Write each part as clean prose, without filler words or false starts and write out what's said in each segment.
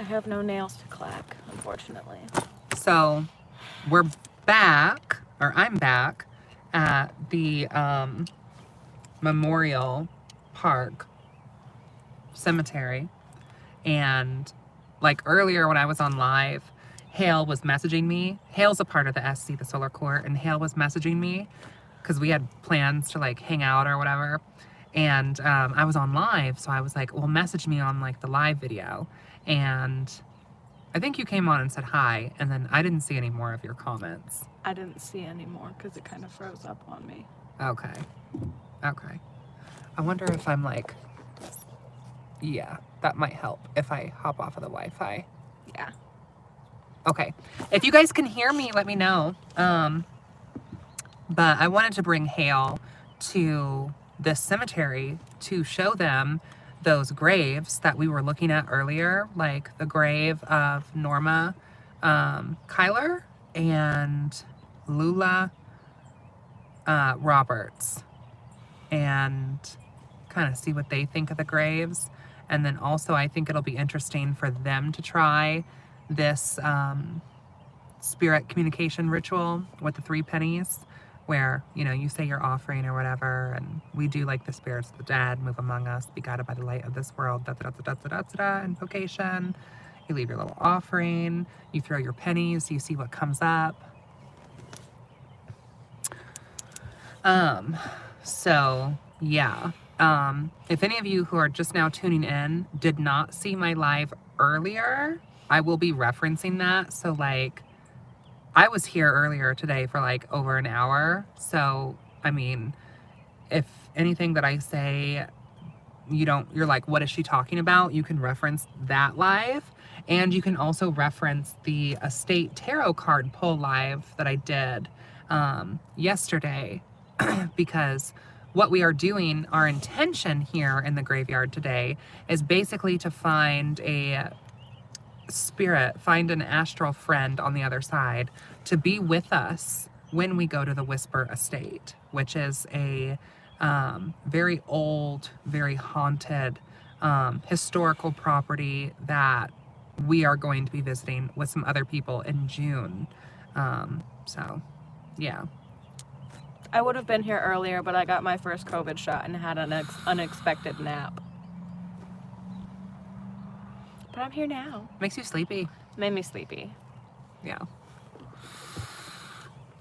I have no nails to clack, unfortunately. So we're back, or I'm back at the Memorial Park Cemetery. And like earlier when I was on live, Hale was messaging me. Hale's a part of the SC, the Solar Corps, and Hale was messaging me because we had plans to like hang out or whatever. And I was on live, so I was like, well, message me on like the live video. And I think you came on and said hi, and then I didn't see any more of your comments. I didn't see any more because it kind of froze up on me. Okay. Okay. I wonder if I'm like, yeah, that might help if I hop off of the Wi-Fi. Yeah. Okay. If you guys can hear me, let me know. But I wanted to bring Hale to this cemetery to show them those graves that we were looking at earlier, like the grave of Norma Kyler and Lula Roberts, and kind of see what they think of the graves. And then also I think it'll be interesting for them to try this spirit communication ritual with the 3 pennies, where, you know, you say your offering or whatever, and we do like the spirits of the dead move among us, be guided by the light of this world, invocation. You leave your little offering, you throw your pennies, you see what comes up. So yeah, if any of you who are just now tuning in did not see my live earlier, I will be referencing that. So like, I was here earlier today for like over an hour. So, I mean, if anything that I say, you're like, what is she talking about? You can reference that live. And you can also reference the estate tarot card pull live that I did yesterday. Because what we are doing, our intention here in the graveyard today, is basically to find a spirit, find an astral friend on the other side to be with us when we go to the Whisper Estate, which is a very old, very haunted historical property that we are going to be visiting with some other people in June. So, yeah. I would have been here earlier, but I got my first COVID shot and had an unexpected nap. But I'm here now. Makes you sleepy. Made me sleepy. Yeah.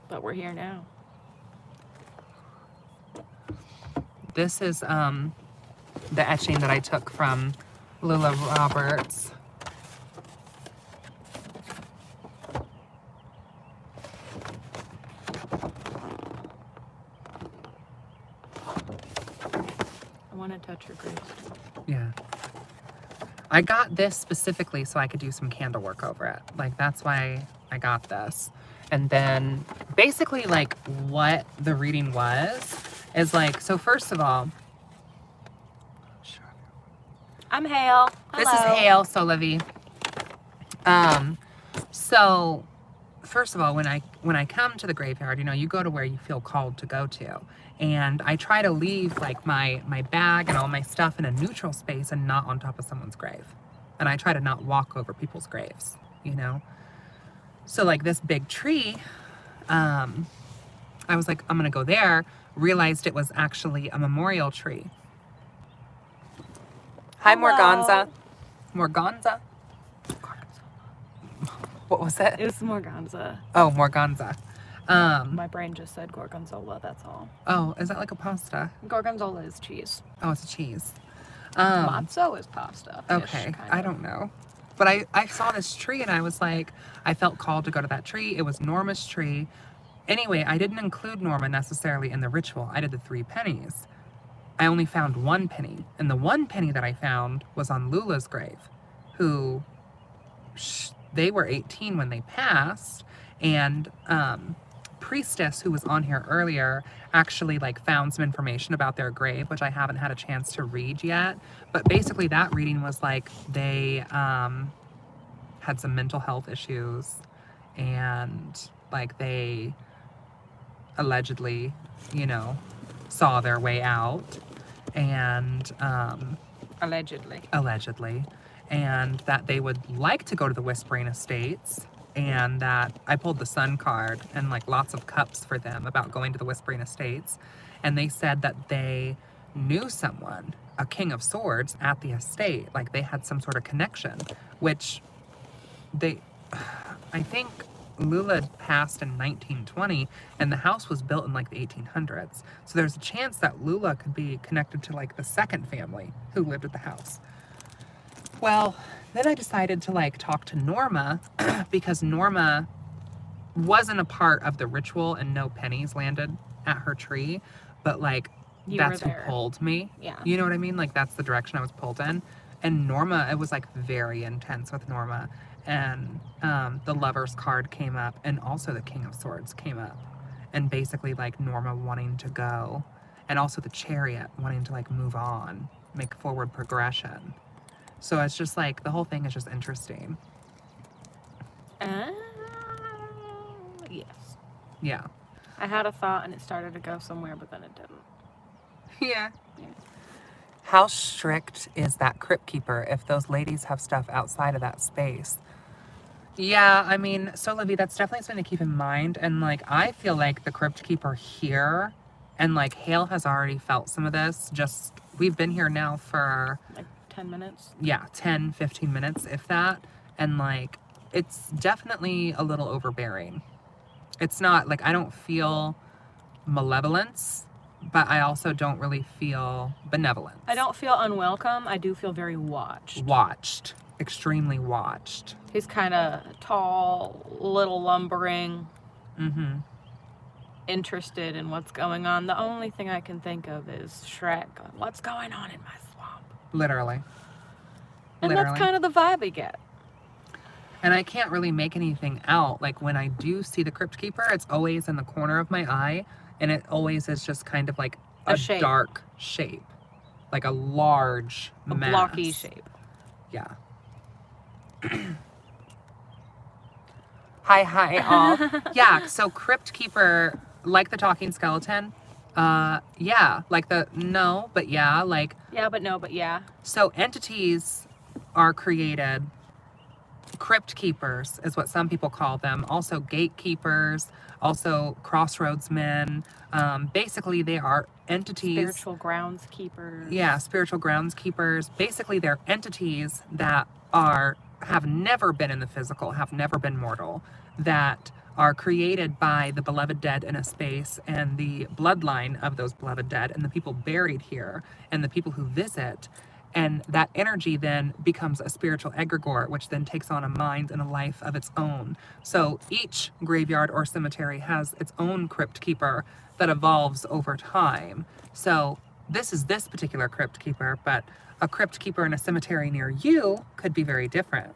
But we're here now. This is the etching that I took from Lula Roberts. I want to touch your graves. Yeah. I got this specifically so I could do some candle work over it. Like, that's why I got this. And then basically like what the reading was is like, so first of all, I'm Hale. Hello. This is Hale Solovey. So first of all, when I come to the graveyard, you know, you go to where you feel called to go to. And I try to leave like my bag and all my stuff in a neutral space and not on top of someone's grave. And I try to not walk over people's graves, you know? So like this big tree, I was like, I'm gonna go there, realized it was actually a memorial tree. Hi, Hello. Morganza. Morganza? What was that? It was Morganza. Oh, Morganza. My brain just said gorgonzola, that's all. Oh, is that like a pasta? Gorgonzola is cheese. Oh, it's a cheese. Matzo is pasta. Okay, I don't know. But I saw this tree and I was like, I felt called to go to that tree. It was Norma's tree. Anyway, I didn't include Norma necessarily in the ritual. I did the 3 pennies. I only found 1 penny. And the 1 penny that I found was on Lula's grave, who, they were 18 when they passed. And Priestess, who was on here earlier, actually like found some information about their grave, which I haven't had a chance to read yet. But basically that reading was like they had some mental health issues, and like they allegedly, you know, saw their way out, and Allegedly. and that they would like to go to the Whispering Estates, and that I pulled the Sun card and like lots of cups for them about going to the Whispering Estates, and they said that they knew someone, a King of Swords, at the estate, like they had some sort of connection, which they, I think Lula passed in 1920 and the house was built in like the 1800s. So there's a chance that Lula could be connected to like the second family who lived at the house. Well, then I decided to like talk to Norma because Norma wasn't a part of the ritual and no pennies landed at her tree, but like that's who pulled me. Yeah. You know what I mean? Like that's the direction I was pulled in. And Norma, it was like very intense with Norma. And the Lover's card came up, and also the King of Swords came up. And basically like Norma wanting to go, and also the Chariot wanting to like move on, make forward progression. So it's just like, the whole thing is just interesting. Yes. Yeah. I had a thought and it started to go somewhere, but then it didn't. Yeah. How strict is that crypt keeper if those ladies have stuff outside of that space? Yeah, I mean, so Livy, that's definitely something to keep in mind. And like, I feel like the crypt keeper here, and like Hale has already felt some of this. Just, we've been here now for like 10 minutes. Yeah, 10, 15 minutes, if that. And like, it's definitely a little overbearing. It's not like, I don't feel malevolence, but I also don't really feel benevolence. I don't feel unwelcome. I do feel very watched. Watched. Extremely watched. He's kind of tall, little lumbering. Mm-hmm. Interested in what's going on. The only thing I can think of is Shrek. What's going on in my swamp? Literally. And that's kind of the vibe I get. And I can't really make anything out. Like when I do see the crypt keeper, it's always in the corner of my eye. And it always is just kind of like a dark shape. Like a large mass. Blocky shape. Yeah. Hi, all. Yeah, so crypt keeper, like the talking skeleton. Yeah, like the no, but yeah, like. Yeah, but no, but yeah. So entities are created. Crypt keepers is what some people call them. Also gatekeepers, also crossroads men. Basically, they are entities. Spiritual groundskeepers. Yeah, spiritual groundskeepers. Basically, they're entities that have never been in the physical, have never been mortal, that are created by the beloved dead in a space and the bloodline of those beloved dead and the people buried here and the people who visit. And that energy then becomes a spiritual egregore, which then takes on a mind and a life of its own. So each graveyard or cemetery has its own crypt keeper that evolves over time. So this is this particular crypt keeper, but a crypt keeper in a cemetery near you could be very different.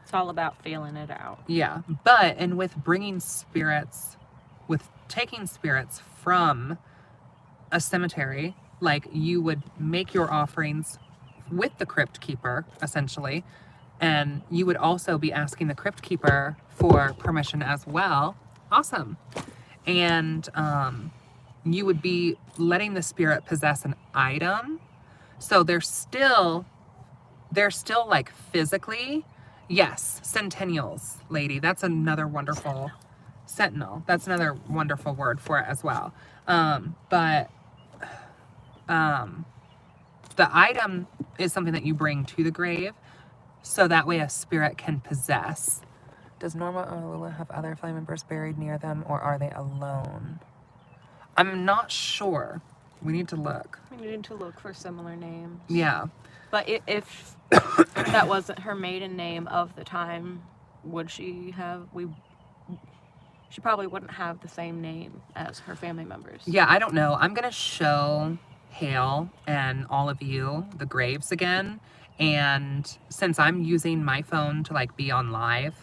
It's all about feeling it out. Yeah, but and with bringing spirits, with taking spirits from a cemetery, like you would make your offerings with the crypt keeper, essentially, and you would also be asking the crypt keeper for permission as well. Awesome. And you would be letting the spirit possess an item. So they're still like physically, yes, centennials, lady. That's another wonderful sentinel. That's another wonderful word for it as well. But the item is something that you bring to the grave, so that way a spirit can possess. Does Norma or Lula have other flame members buried near them, or are they alone? I'm not sure. We need to look. We need to look for similar names. Yeah. But if that wasn't her maiden name of the time, would she have... She probably wouldn't have the same name as her family members. Yeah, I don't know. I'm going to show Hale and all of you the graves again. And since I'm using my phone to like be on live,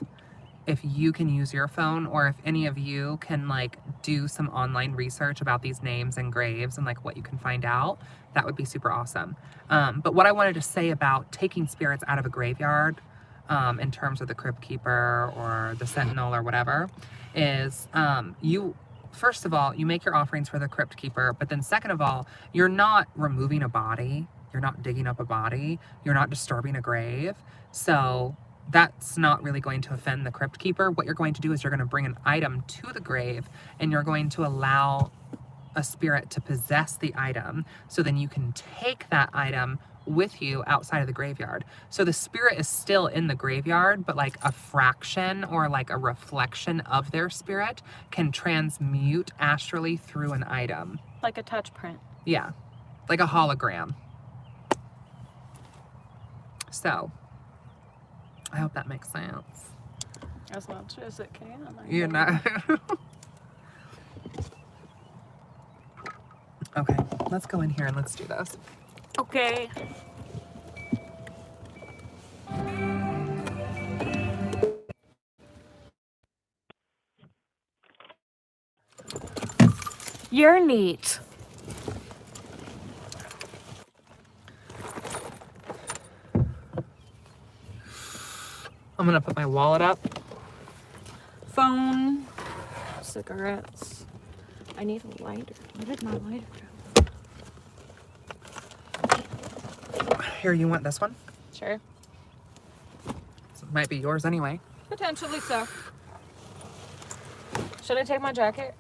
if you can use your phone, or if any of you can like do some online research about these names and graves and like what you can find out, that would be super awesome. But what I wanted to say about taking spirits out of a graveyard, in terms of the crypt keeper or the sentinel or whatever, is you, first of all, you make your offerings for the crypt keeper, but then second of all, you're not removing a body. You're not digging up a body. You're not disturbing a grave. So that's not really going to offend the crypt keeper. What you're going to do is you're going to bring an item to the grave and you're going to allow a spirit to possess the item. So then you can take that item with you outside of the graveyard. So the spirit is still in the graveyard, but like a fraction or like a reflection of their spirit can transmute astrally through an item. Like a touch print. Yeah, like a hologram. So, I hope that makes sense. As much as it can. You know. Okay, let's go in here and let's do this. Okay. You're neat. I'm gonna put my wallet up. Phone. Cigarettes. I need a lighter. Where did my lighter go? Here, you want this one? Sure. It might be yours anyway. Potentially so. Should I take my jacket?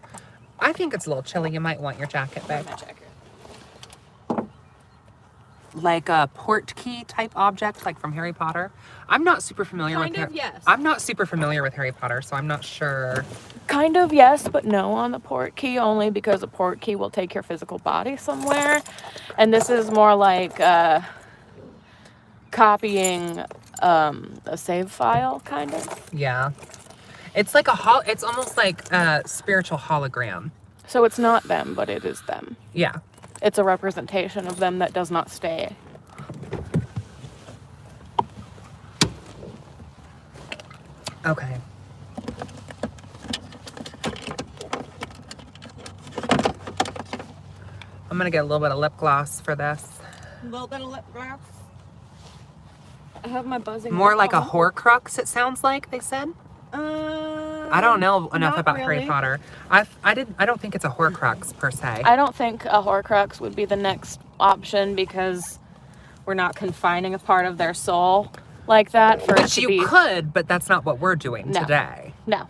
I think it's a little chilly. You might want your jacket, babe. My jacket. Like a port key type object, like from Harry Potter. I'm not super familiar with yes. I'm not super familiar with Harry Potter, so I'm not sure. Kind of yes, but no on the port key, only because a port key will take your physical body somewhere. And this is more like copying a save file, kind of. Yeah. It's like it's almost like a spiritual hologram. So it's not them, but it is them. Yeah. It's a representation of them that does not stay. Okay. I'm gonna get a little bit of lip gloss for this. A little bit of lip gloss. I have my buzzing. More like a on. Horcrux, it sounds like they said. I don't know enough not about really. Harry Potter. I don't think it's a Horcrux per se. I don't think a Horcrux would be the next option because we're not confining a part of their soul like that for it Which to you be. could, but that's not what we're doing No. today. No,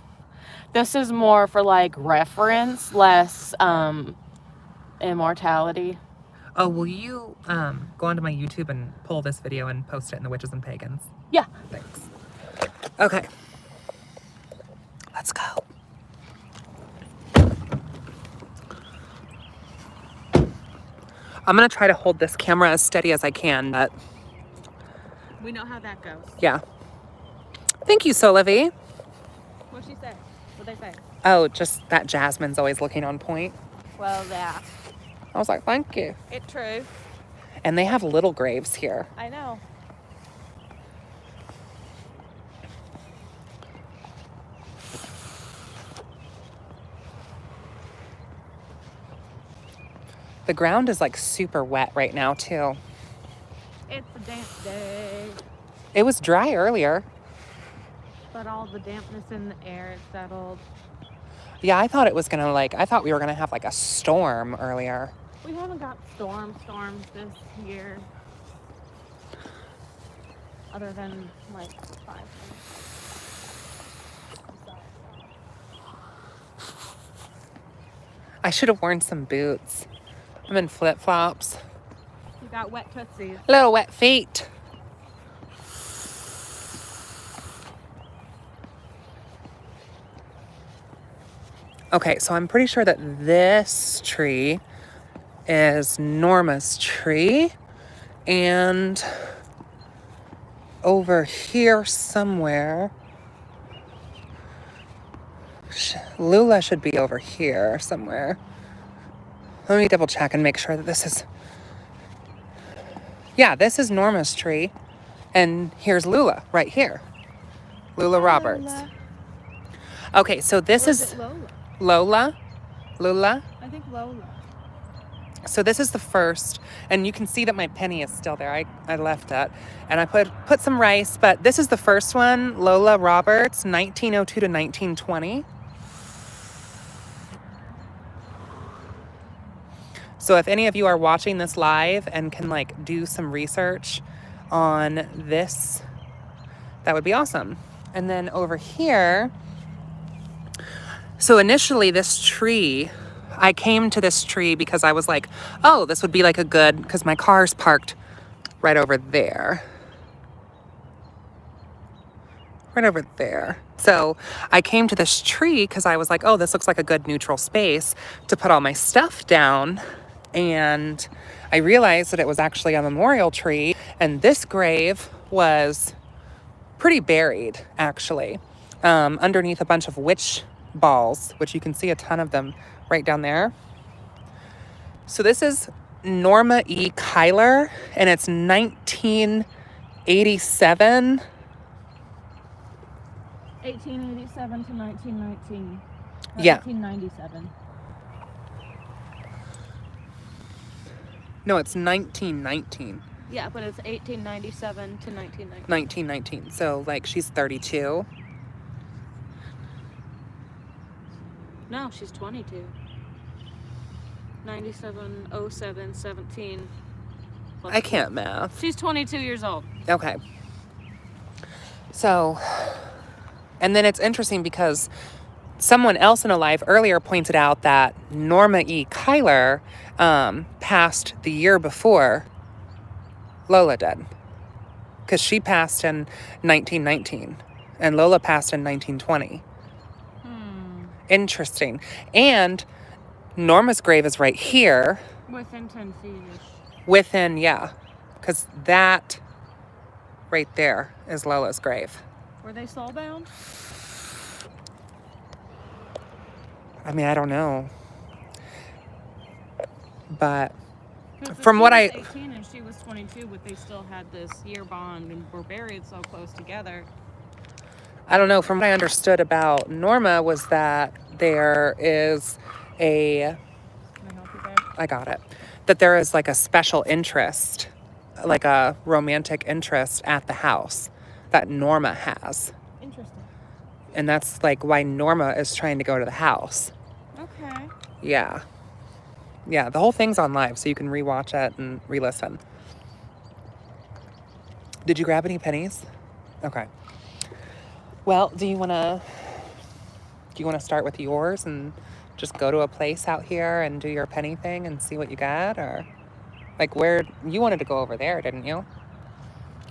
this is more for like reference, less immortality. Oh, will you go onto my YouTube and pull this video and post it in the Witches and Pagans? Yeah. Thanks. Okay. Let's go. I'm gonna try to hold this camera as steady as I can, but We know how that goes. yeah. Thank you, Solivy. What'd she say? What'd they say? Oh, just that Jasmine's always looking on point. Well, yeah. I was like, thank you. It's true. And they have little graves here. I know. The ground is like super wet right now too. It's a damp day. It was dry earlier. But all the dampness in the air is settled. Yeah, I thought it was gonna I thought we were gonna have like a storm earlier. We haven't got storms this year. Other than like 5 minutes. I should have worn some boots. I'm in flip-flops. You got wet tootsies. Little wet feet. Okay, so I'm pretty sure that this tree is Norma's tree. And over here somewhere, Lula should be over here somewhere. Let me double check and make sure that this is... Yeah, this is Norma's tree. And here's Lula right here. Lula Roberts. Lola. Okay, so this Or is it Lola? Lola. Lula. I think Lola. So this is the first, and you can see that my penny is still there. I left it, and I put some rice, but this is the first one, Lola Roberts, 1902 to 1920. So if any of you are watching this live and can like do some research on this, that would be awesome. And then over here, so initially this tree, I came to this tree because I was like, oh, this would be like a good, because my car's parked right over there. Right over there. So I came to this tree because I was like, oh, this looks like a good neutral space to put all my stuff down. And I realized that it was actually a memorial tree. And this grave was pretty buried, actually, underneath a bunch of witch balls, which you can see a ton of them right down there. So this is Norma E. Kyler, and it's 1987. 1887 to 1919. Yeah. 1897. No, it's 1919. Yeah, but it's 1897 to 1919. 1919. So, like, she's 32. No, she's 22. 97, 07, 17. I can't math. She's 22 years old. Okay. So, and then it's interesting because someone else in a live earlier pointed out that Norma E. Kyler passed the year before Lola did. Because she passed in 1919 and Lola passed in 1920. Interesting. And Norma's grave is right here. Within 10 feet-ish. Within, yeah. Because that right there is Lola's grave. Were they soul-bound? I mean, I don't know. But If from she what was I... 18 and she was 22, but they still had this year bond and were buried so close together. I don't know. From what I understood about Norma was that there is a... Can I help you there? I got it. That there is like a special interest, like a romantic interest at the house that Norma has. Interesting. And that's like why Norma is trying to go to the house. Okay. Yeah. Yeah, the whole thing's on live, so you can rewatch it and re-listen. Did you grab any pennies? Okay. Well, do you want to start with yours and just go to a place out here and do your penny thing and see what you got? Or like where you wanted to go over there, didn't you?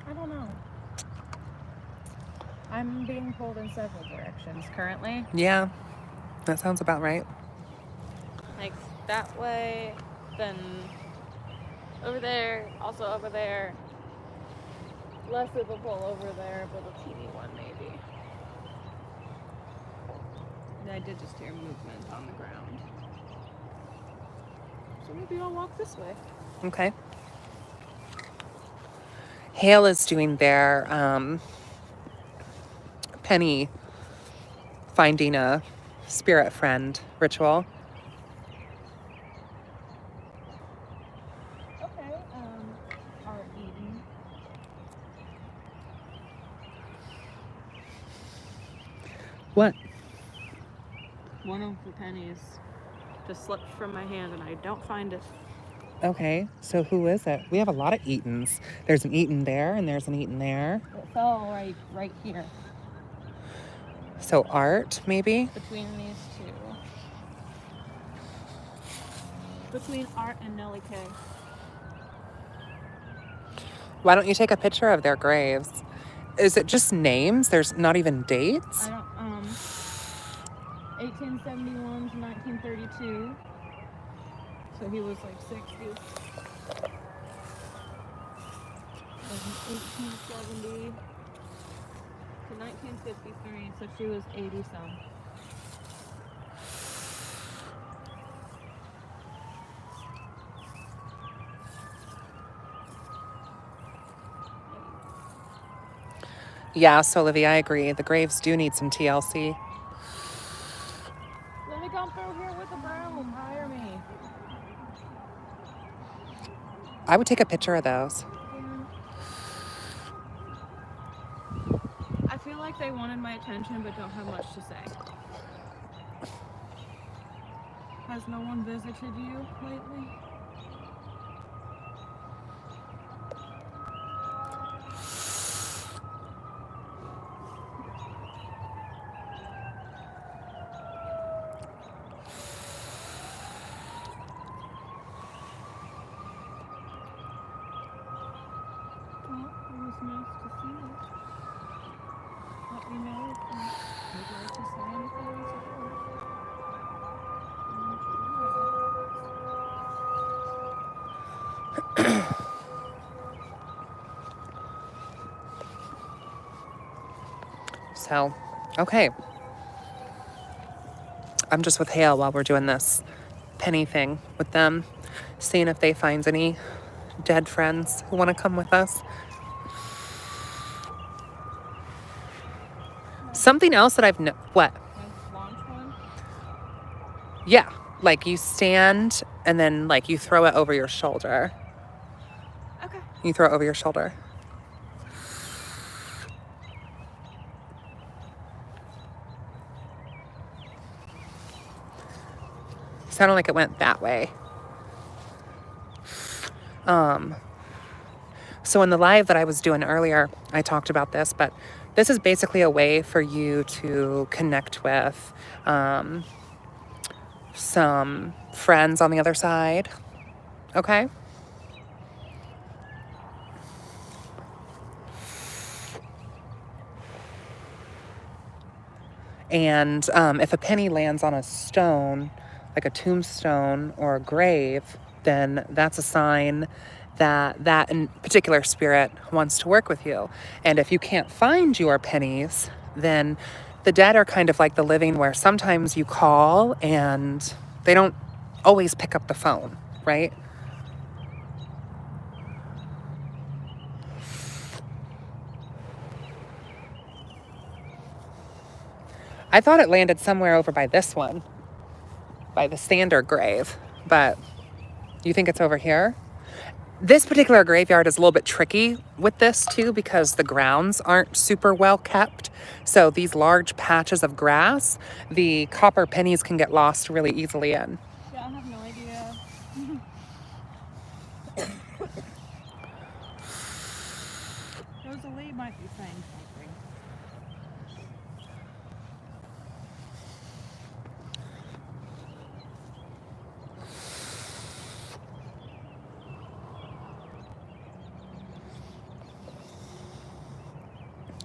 I don't know. I'm being pulled in several directions currently. Yeah, that sounds about right. Like that way, then over there, also over there. Less of a pull over there, but a teeny one maybe. And I did just hear movement on the ground. So maybe I'll walk this way. Okay. Hale is doing their penny finding a spirit friend ritual. Okay, are eating. What? One of the pennies just slipped from my hand and I don't find it. Okay, so who is it? We have a lot of Eatons. There's an Eaton there and there's an Eaton there. It fell right here. So Art, maybe? Between these two. Between Art and Nellie K. Why don't you take a picture of their graves? Is it just names? There's not even dates? I don't, 1871 to 1932. So he was like 60. 1870 to 1953, so she was 80 some. Yeah, so Olivia, I agree. The graves do need some TLC. Let me come through here with a broom. Hire me. I would take a picture of those. I feel like they wanted my attention but don't have much to say. Has no one visited you lately? So, okay. I'm just with Hale while we're doing this penny thing with them, seeing if they find any dead friends who want to come with us. Something else that I've what? Launch one? Yeah, like you stand and then like you throw it over your shoulder. Okay. You throw it over your shoulder. Sounded like it went that way. So in the live that I was doing earlier, I talked about this, but this is basically a way for you to connect with some friends on the other side. Okay? And if a penny lands on a stone, like a tombstone or a grave, then that's a sign that that in particular spirit wants to work with you. And if you can't find your pennies, then the dead are kind of like the living, where sometimes you call and they don't always pick up the phone, right? I thought it landed somewhere over by this one, by the Sander grave, but you think it's over here? This particular graveyard is a little bit tricky with this too, because the grounds aren't super well kept. So these large patches of grass, the copper pennies can get lost really easily in. Yeah, I have no idea. Rosalie might be saying something.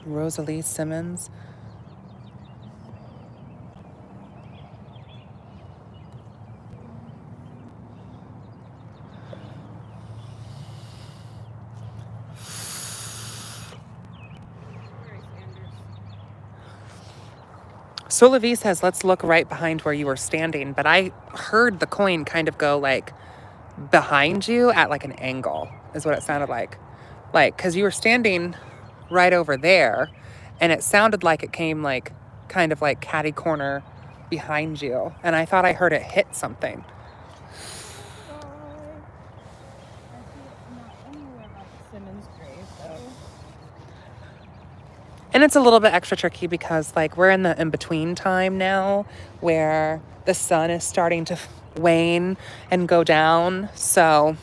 Rosalie Simmons. Solavi says, let's look right behind where you were standing. But I heard the coin kind of go like behind you at like an angle, is what it sounded like. Like, because you were standing right over there, and it sounded like it came like kind of like catty corner behind you. And I thought I heard it hit something. I see it not anywhere by the Simmons grave, though. And it's a little bit extra tricky because like we're in the in-between time now where the sun is starting to wane and go down. So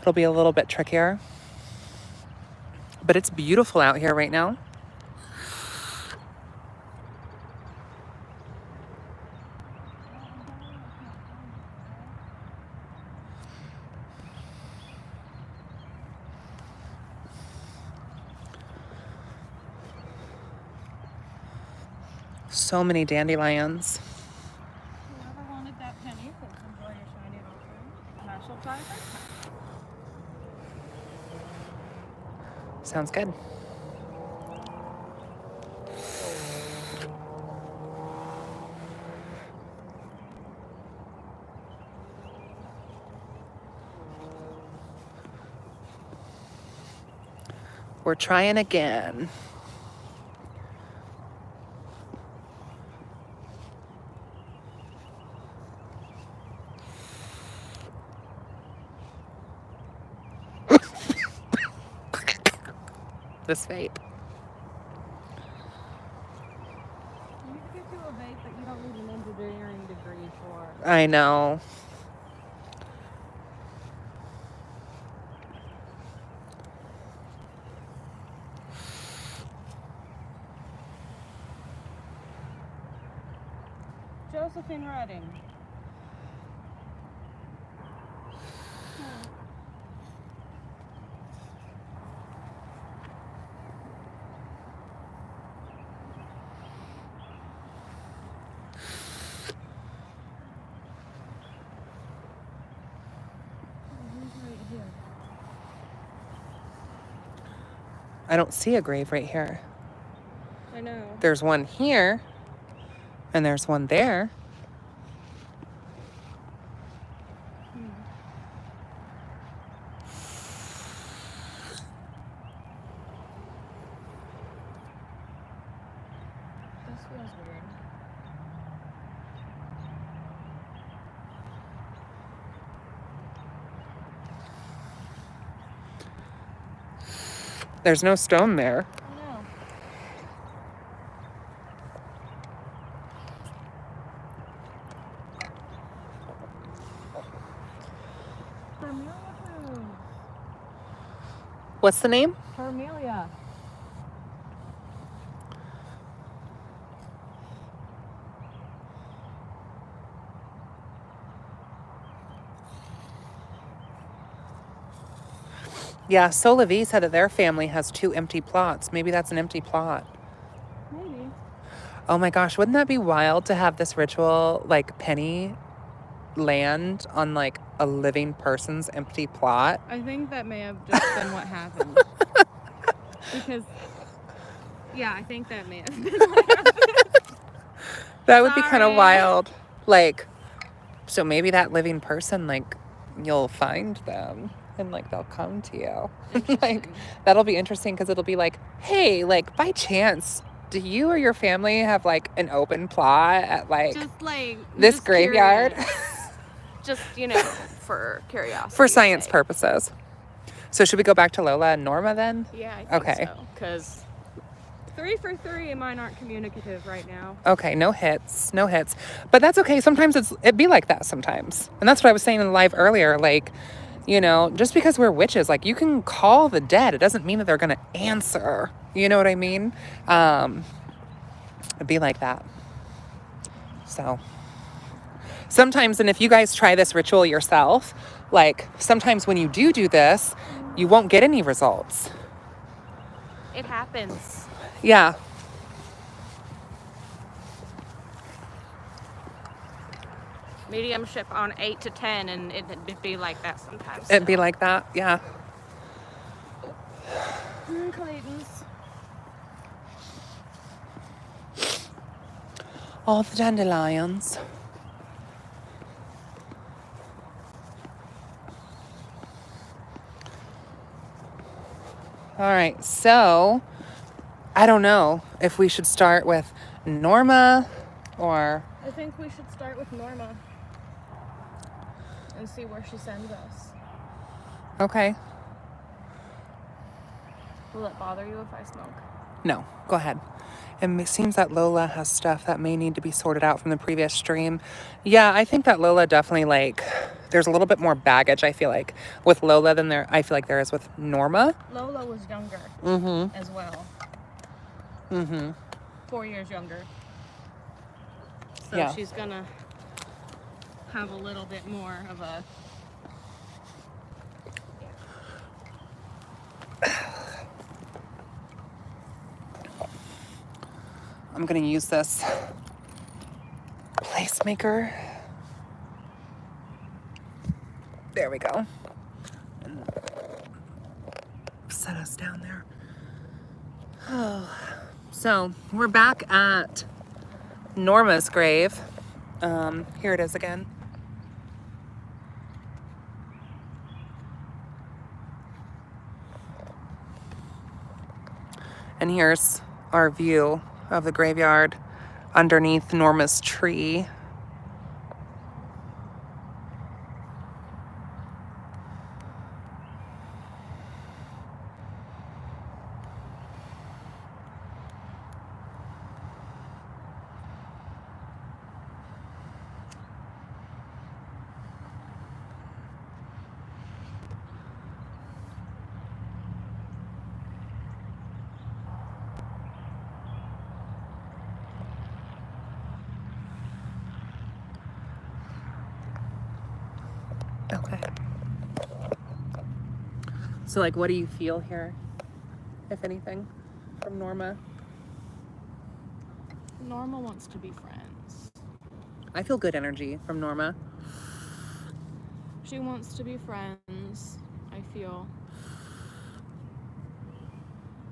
it'll be a little bit trickier. But it's beautiful out here right now. So many dandelions. Whoever wanted that penny, please enjoy your shiny offering. And I shall try first. Sounds good. We're trying again. This vape. You need to get you a vape that you don't need an engineering degree for. I know. Josephine Redding. I don't see a grave right here. I know. There's one here, and there's one there. This feels weird. There's no stone there. No. What's the name? Hermelia. Yeah, Solavi said that their family has 2 empty plots. Maybe that's an empty plot. Maybe. Oh my gosh, wouldn't that be wild to have this ritual, like, Penny land on, like, a living person's empty plot? I think that may have just been what happened. Because, yeah, I think that may have been what happened. That would be kind of Sorry. wild. Like, so maybe that living person, like, you'll find them and, like, they'll come to you. Like, that'll be interesting because it'll be like, hey, like, by chance, do you or your family have, like, an open plot at, like, Just like this just graveyard? curious. Just, you know, for curiosity. For science purposes. So should we go back to Lola and Norma then? Yeah, I think Okay. so. Because 3 for 3 and mine aren't communicative right now. Okay, no hits. But that's okay. Sometimes it'd be like that sometimes. And that's what I was saying in the live earlier. Like, you know, just because we're witches, like, you can call the dead. It doesn't mean that they're going to answer. You know what I mean? It'd be like that. So sometimes, and if you guys try this ritual yourself, like, sometimes when you do this, you won't get any results. It happens. Yeah. Mediumship on 8 to 10, and it'd be like that sometimes. It'd be like that, yeah. Clayton's. All the dandelions. All right, so I don't know if we should start with Norma or... I think we should start with Norma and see where she sends us. Okay. Will it bother you if I smoke? No, go ahead. It seems that Lola has stuff that may need to be sorted out from the previous stream. Yeah, I think that Lola definitely, like, there's a little bit more baggage, I feel like, with Lola than I feel like there is with Norma. Lola was younger as well. 4 years younger. So Yeah. she's gonna have a little bit more of a... I'm gonna use this placemaker. There we go. And set us down there. Oh. So we're back at Norma's grave. Here it is again. And here's our view of the graveyard underneath Norma's tree. Okay. So, like, what do you feel here, if anything, from Norma? Norma wants to be friends. I feel good energy from Norma. She wants to be friends, I feel.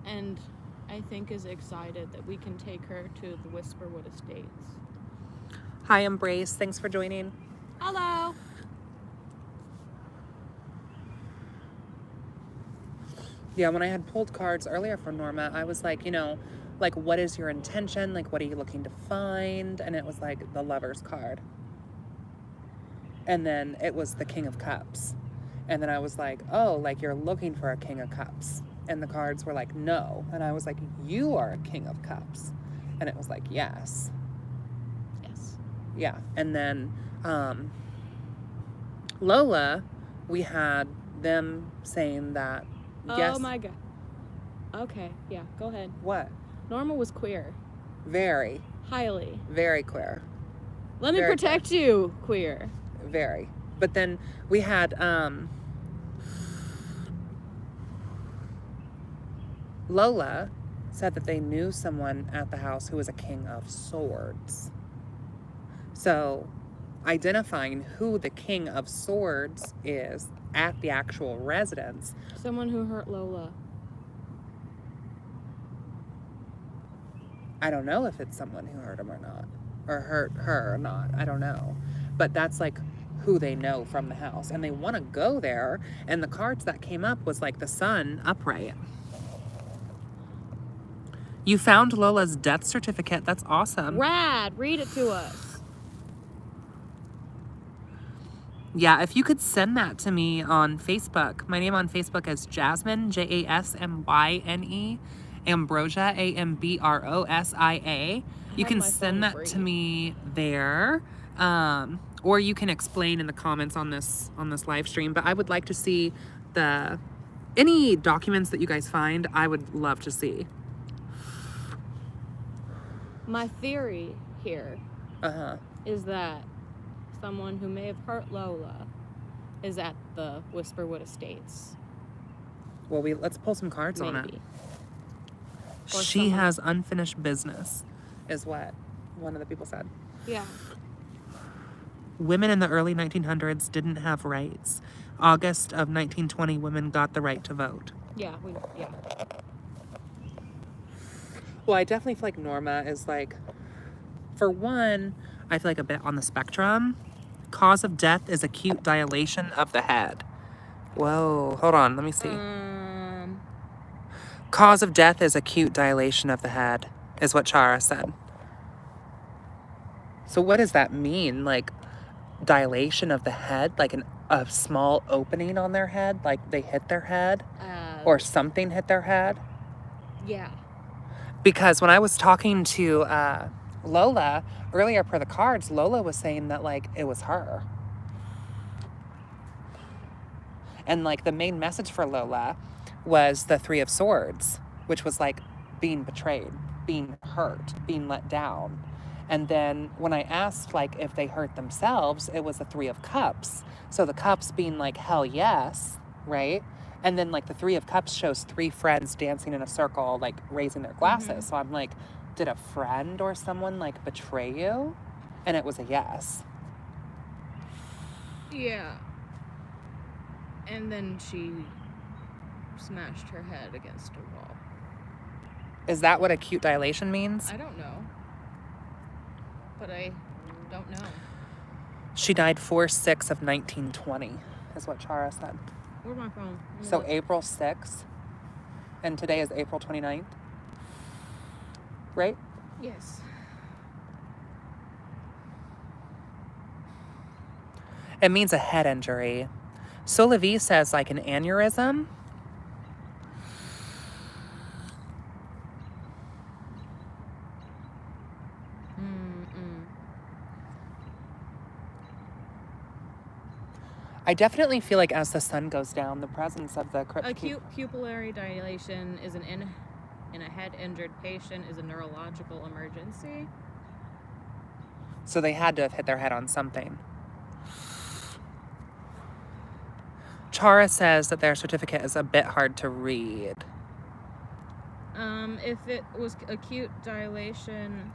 and I think is excited that we can take her to the Whisperwood Estates. Hi, Embrace. Thanks for joining. Hello. Yeah, when I had pulled cards earlier for Norma, I was like, like, what is your intention? Like, what are you looking to find? And it was like the Lover's card. And then it was the King of Cups. And then I was like, oh, like you're looking for a King of Cups. And the cards were like, no. And I was like, you are a King of Cups. And it was like, yes. Yes. Yeah. And then Lola, we had them saying that, yes. Oh my God. Okay, yeah, go ahead. What? Norma was queer. Very. Highly. Very queer. Let me Very protect you, queer. Very. But then we had Lola said that they knew someone at the house who was a King of Swords. So identifying who the King of Swords is at the actual residence. Someone who hurt Lola. I don't know if it's someone who hurt him or not, or hurt her or not. I don't know. But that's like who they know from the house. And they want to go there. And the cards that came up was like the sun upright. You found Lola's death certificate. That's awesome. Rad, read it to us. Yeah, if you could send that to me on Facebook. My name on Facebook is Jasmine, Jasmyne, Ambrosia, Ambrosia. You can send that to me there. Or you can explain in the comments on this live stream. But I would like to see any documents that you guys find. I would love to see. My theory here is that someone who may have hurt Lola is at the Whisperwood Estates. Well, let's pull some cards on it. Maybe. She has unfinished business, is what one of the people said. Yeah. Women in the early 1900s didn't have rights. August of 1920, women got the right to vote. Yeah. Well, I definitely feel like Norma is like, for one, I feel like a bit on the spectrum. Cause of death is acute dilation of the head. Whoa, hold on, let me see. Cause of death is acute dilation of the head, is what Chara said. So what does that mean? Like, dilation of the head? Like a small opening on their head? Like they hit their head? Or something hit their head? Yeah. Because when I was talking to Lola earlier per the cards, Lola was saying that like it was her. And like the main message for Lola was the Three of Swords, which was like being betrayed, being hurt, being let down. And then when I asked like if they hurt themselves, it was the Three of Cups. So the cups being like hell yes, right? And then like the Three of Cups shows three friends dancing in a circle, like raising their glasses. So I'm like, did a friend or someone like betray you? And it was a yes. Yeah. And then she smashed her head against a wall. Is that what acute dilation means? I don't know. But I don't know. She died 4/6 of 1920, is what Chara said. Where's my phone? So April 6th, and today is April 29th, right? Yes. It means a head injury. Solavie says like an aneurysm. I definitely feel like as the sun goes down, the presence of the crypt. Acute pupillary dilation is in a head injured patient is a neurological emergency. So they had to have hit their head on something. Chara says that their certificate is a bit hard to read. If it was acute dilation,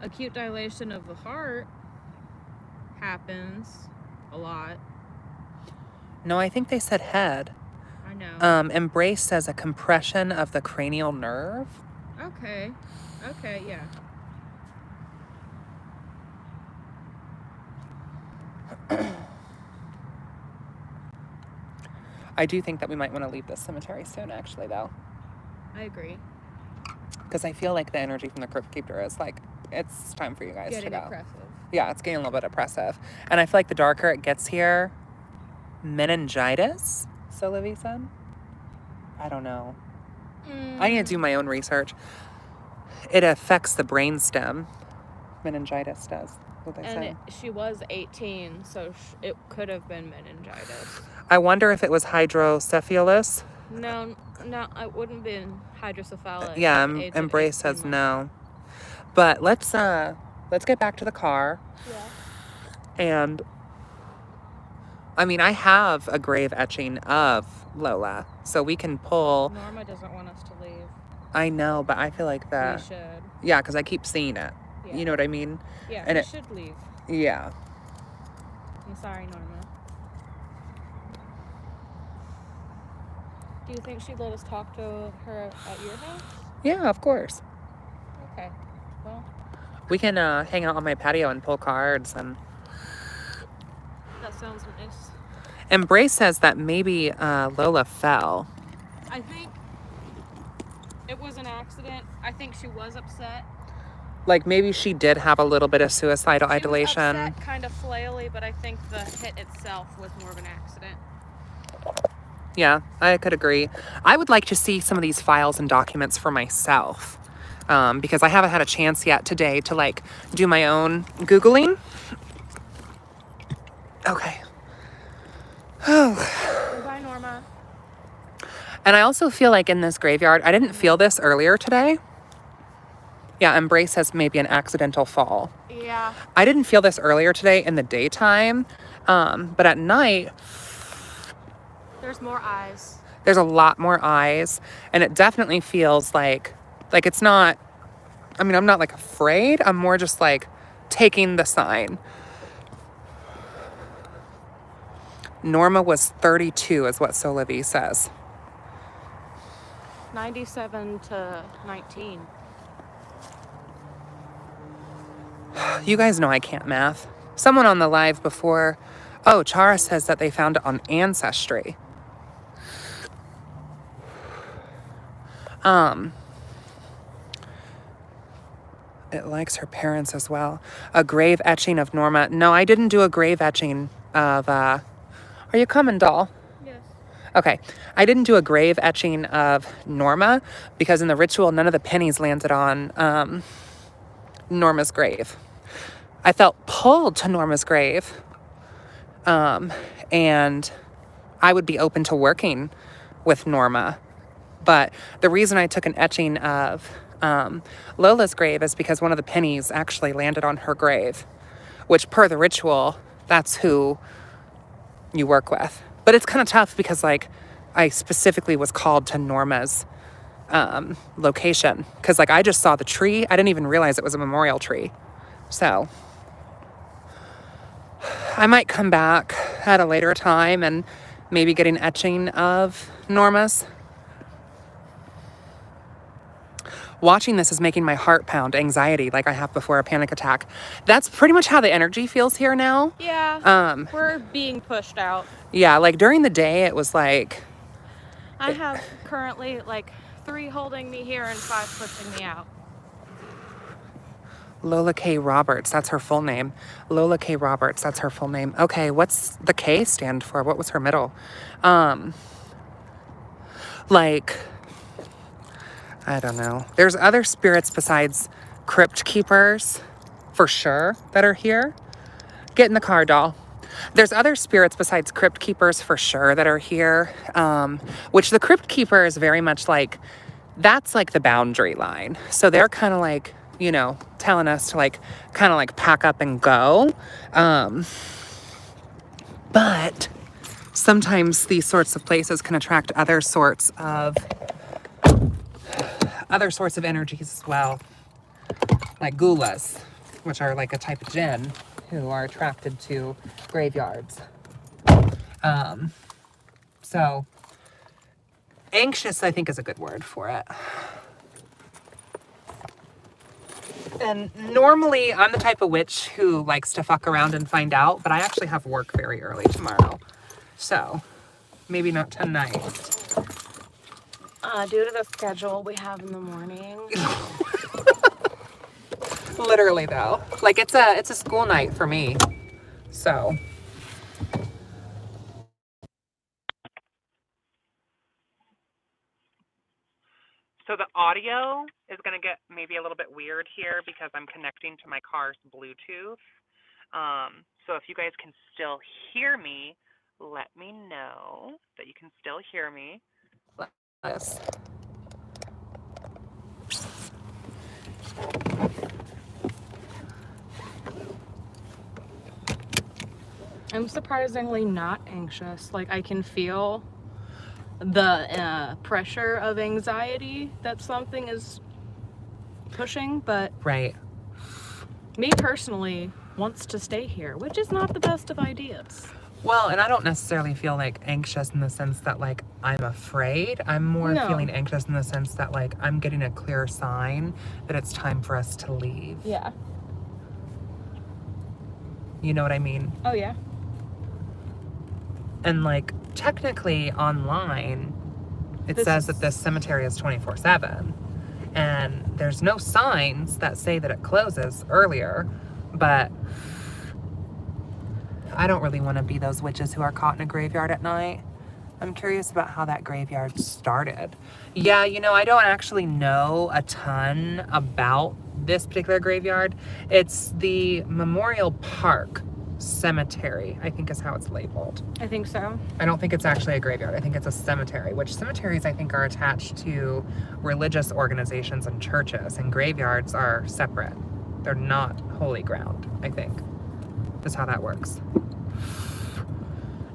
acute dilation of the heart happens a lot. No, I think they said head. I know. Embrace says a compression of the cranial nerve. Okay. Okay, yeah. I do think that we might want to leave this cemetery soon, actually, though. I agree. Because I feel like the energy from the Crypt Keeper is like, it's time for you guys to go. Oppressive. Yeah, it's getting a little bit oppressive. And I feel like the darker it gets here, meningitis, so Livy said. I don't know. I need to do my own research. It affects the brainstem. Meningitis does. What they say. She was 18, so it could have been meningitis. I wonder if it was hydrocephalus. No, it wouldn't have been hydrocephalic. Yeah, Embrace says no. But let's get back to the car. Yeah. And I mean, I have a grave etching of Lola, so we can pull. Norma doesn't want us to leave. I know, but I feel like that. We should. Yeah, because I keep seeing it. Yeah. You know what I mean? Yeah, and we should leave. Yeah. I'm sorry, Norma. Do you think she'd let us talk to her at your house? Yeah, of course. Okay. Well, we can hang out on my patio and pull cards and. That sounds nice. Embrace says that maybe Lola fell. I think it was an accident. I think she was upset. Like maybe she did have a little bit of suicidal ideation. Was upset, kind of flaily, but I think the hit itself was more of an accident. Yeah, I could agree. I would like to see some of these files and documents for myself because I haven't had a chance yet today to like do my own Googling. Okay. Oh. Bye, Norma. And I also feel like in this graveyard, I didn't feel this earlier today. Yeah, Embrace has maybe an accidental fall. Yeah. I didn't feel this earlier today in the daytime, but at night... There's more eyes. There's a lot more eyes, and it definitely feels like it's not... I mean, I'm not, like, afraid. I'm more just, like, taking the sign. Norma was 32, is what Solivy says. 97 to 19. You guys know I can't math. Someone on the live before... Oh, Chara says that they found it on Ancestry. It likes her parents as well. A grave etching of Norma. No, I didn't do a grave etching of... Are you coming, doll? Yes. Okay. I didn't do a grave etching of Norma because in the ritual, none of the pennies landed on Norma's grave. I felt pulled to Norma's grave. And I would be open to working with Norma. But the reason I took an etching of Lola's grave is because one of the pennies actually landed on her grave, which per the ritual, that's who you work with. But it's kind of tough because like I specifically was called to Norma's location because like I just saw the tree. I didn't even realize it was a memorial tree. So I might come back at a later time and maybe get an etching of Norma's. Watching this is making my heart pound, anxiety like I have before a panic attack. That's pretty much how the energy feels here now. Yeah, we're being pushed out. Yeah, like during the day it was like... I have currently like 3 holding me here and 5 pushing me out. Lola K. Roberts, that's her full name. Lola K. Roberts, that's her full name. Okay, what's the K stand for? What was her middle? Like... I don't know. There's other spirits besides crypt keepers, for sure, that are here. Get in the car, doll. There's other spirits besides crypt keepers, for sure, that are here. Which the crypt keeper is very much like, that's like the boundary line. So they're kind of like, you know, telling us to like, kind of like pack up and go. But sometimes these sorts of places can attract other sorts of energies as well, like gulas, which are like a type of jinn who are attracted to graveyards. So anxious, I think, is a good word for it. And normally I'm the type of witch who likes to fuck around and find out, but I actually have work very early tomorrow. So maybe not tonight. Due to the schedule we have in the morning. Literally though. Like it's a school night for me. So the audio is going to get maybe a little bit weird here because I'm connecting to my car's Bluetooth. So if you guys can still hear me, let me know that you can still hear me. Yes. I'm surprisingly not anxious. Like, I can feel the pressure of anxiety that something is pushing, but Right. me personally wants to stay here, which is not the best of ideas. Well, and I don't necessarily feel like anxious in the sense that like I'm afraid. I'm more feeling anxious in the sense that like I'm getting a clear sign that it's time for us to leave. Yeah. You know what I mean? Oh, yeah. And like technically online, it says that this cemetery is 24/7. And there's no signs that say that it closes earlier, but I don't really want to be those witches who are caught in a graveyard at night. I'm curious about how that graveyard started. Yeah, you know, I don't actually know a ton about this particular graveyard. It's the Memorial Park Cemetery, I think is how it's labeled. I think so. I don't think it's actually a graveyard. I think it's a cemetery, which cemeteries I think are attached to religious organizations and churches, and graveyards are separate. They're not holy ground, I think. That's how that works.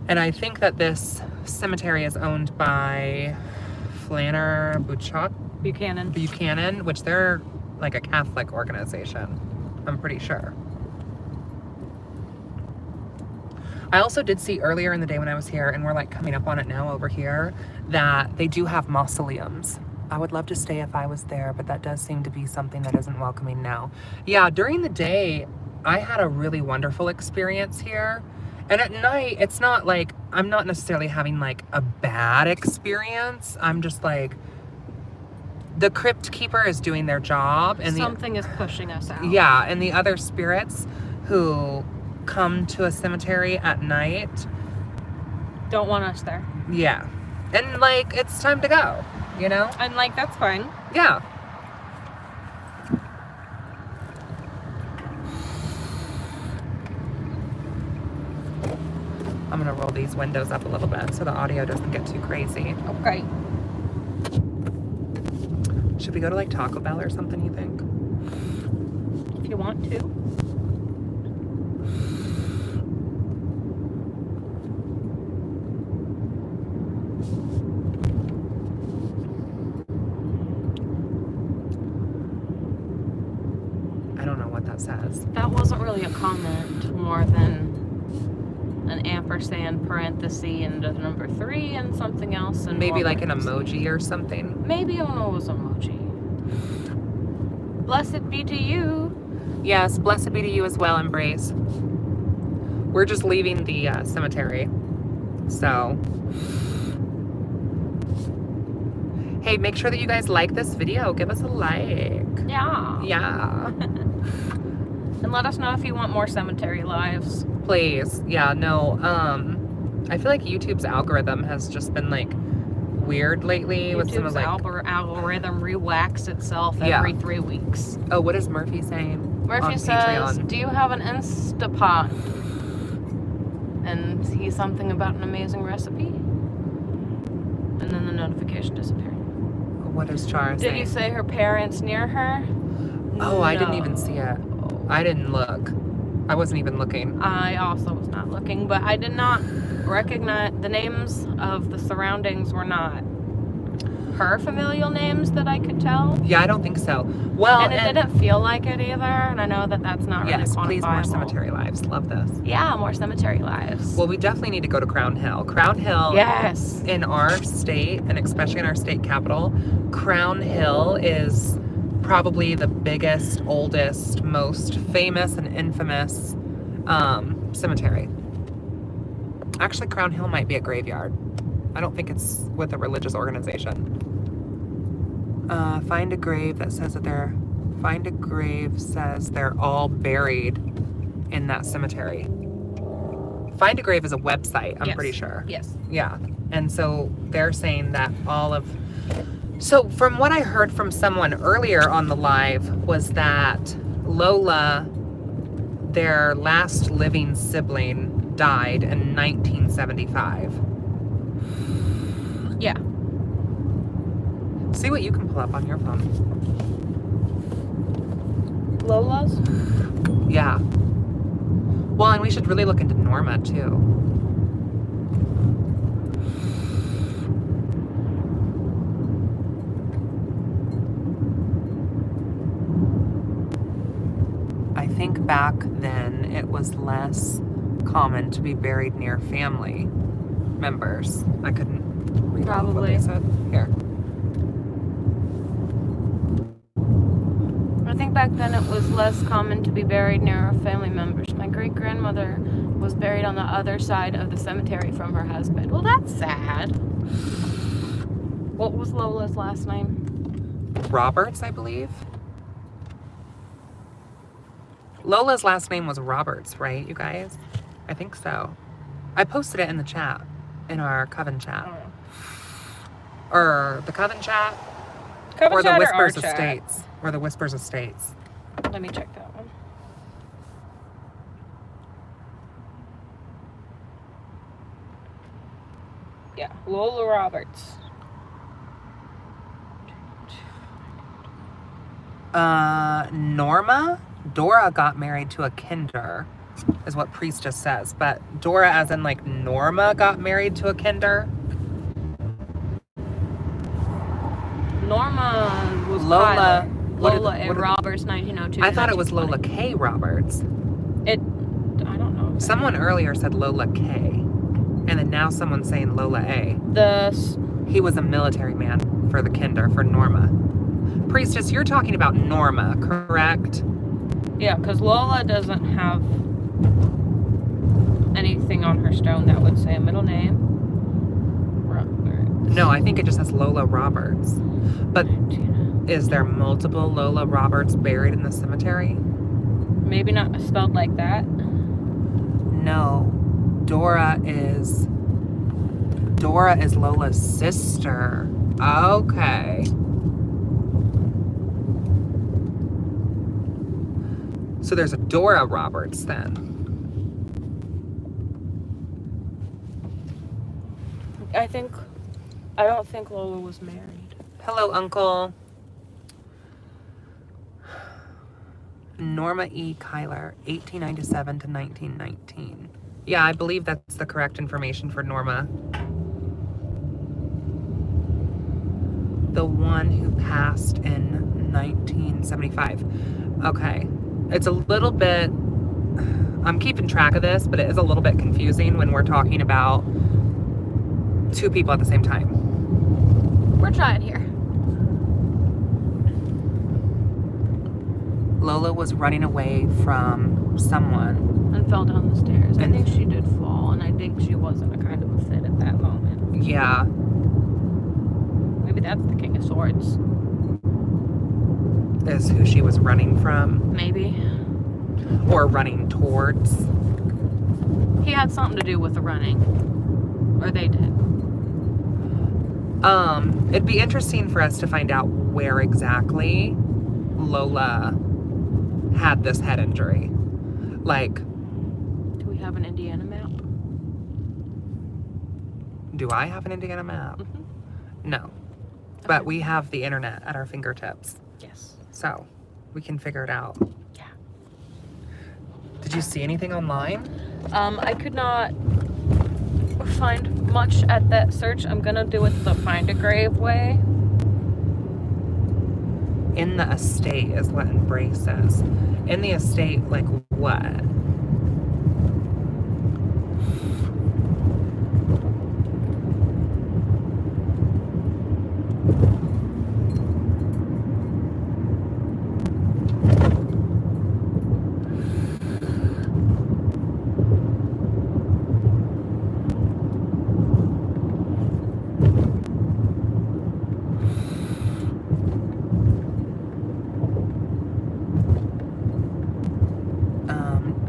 And I think that this cemetery is owned by Flanner Buchanan, which they're like a Catholic organization, I'm pretty sure. I also did see earlier in the day when I was here, and we're like coming up on it now over here, that they do have mausoleums. I would love to stay if I was there, but that does seem to be something that isn't welcoming now. Yeah, during the day, I had a really wonderful experience here. And at night, it's not like, I'm not necessarily having like a bad experience. I'm just like, the crypt keeper is doing their job. And something is pushing us out. Yeah, and the other spirits who come to a cemetery at night don't want us there. Yeah. And like, it's time to go, you know? And like, that's fine. Yeah. I'm gonna roll these windows up a little bit so the audio doesn't get too crazy. Okay. Should we go to like Taco Bell or something, you think? If you want to. I don't know what that says. That wasn't really a comment, more than an ampersand parenthesis and a number 3 and something else. And maybe like an emoji or something. Maybe it was emoji. Blessed be to you. Yes, blessed be to you as well, Embrace. We're just leaving the cemetery. So, hey, make sure that you guys like this video. Give us a like. Yeah. Yeah. And let us know if you want more cemetery lives. Please. Yeah, no. I feel like YouTube's algorithm has just been like weird lately. YouTube's with some of like algorithm re-whacks itself every 3 weeks. Oh, what is Murphy saying? Murphy says, Patreon? Do you have an Instapot? And he's something about an amazing recipe. And then the notification disappeared. What is Char saying? Did you say her parents near her? Oh, no. I didn't even see it. I didn't look. I wasn't even looking. I also was not looking, but I did not recognize the names of the surroundings were not her familial names that I could tell. Yeah, I don't think so. Well, And it didn't feel like it either, and I know that that's not really yes, please, more quantifiable. cemetery lives. Love this. Yeah, more cemetery lives. Well, we definitely need to go to Crown Hill. Crown Hill, yes. in our state, and especially in our state capital, Crown Hill is probably the biggest, oldest, most famous and infamous cemetery. Actually, Crown Hill might be a graveyard. I don't think it's with a religious organization. Find a grave says they're all buried in that cemetery. Find a Grave is a website, I'm pretty sure. Yes. Yeah. And so they're saying that so from what I heard from someone earlier on the live was that Lola, their last living sibling, died in 1975. Yeah. See what you can pull up on your phone. Lola's? Yeah. Well, and we should really look into Norma, too. I think back then it was less common to be buried near family members. I couldn't read off what they said. Here. I think back then it was less common to be buried near family members. My great-grandmother was buried on the other side of the cemetery from her husband. Well, that's sad. What was Lola's last name? Roberts, I believe. Lola's last name was Roberts, right, you guys? I think so. I posted it in the chat, in our Coven chat. Or the Coven chat. Coven or the chat Whispers or our Estates. Or the Whispers Estates. Let me check that one. Yeah, Lola Roberts. Norma? Dora got married to a kinder, is what Priestess says. But Dora as in like Norma got married to a kinder? Norma was Lola. Kyler. Lola A. Roberts, 1902. I thought it was Lola K. Roberts. I don't know. Someone earlier said Lola K. And then now someone's saying Lola A. He was a military man for the kinder, for Norma. Priestess, you're talking about Norma, correct? Yeah, because Lola doesn't have anything on her stone that would say a middle name. Roberts. No, I think it just says Lola Roberts. But is there multiple Lola Roberts buried in the cemetery? Maybe not spelled like that. No. Dora is Lola's sister. Okay. So there's a Dora Roberts then. I don't think Lola was married. Hello, Uncle. Norma E. Kyler, 1897 to 1919. Yeah, I believe that's the correct information for Norma. The one who passed in 1975. Okay. It's a little bit, I'm keeping track of this, but it is a little bit confusing when we're talking about two people at the same time. We're trying here. Lola was running away from someone. And fell down the stairs. I think she did fall, and I think she wasn't a kind of a fit at that moment. Yeah. Maybe that's the King of Swords. Is who she was running from. Maybe. Or running towards. He had something to do with the running. Or they did. It'd be interesting for us to find out where exactly Lola had this head injury. Like, do we have an Indiana map? Do I have an Indiana map? Mm-hmm. No. Okay. But we have the internet at our fingertips. Yes. So, we can figure it out. Yeah. Did you see anything online? I could not find much at that search. I'm gonna do it the find a grave way. In the estate is what embrace says. In the estate, like what?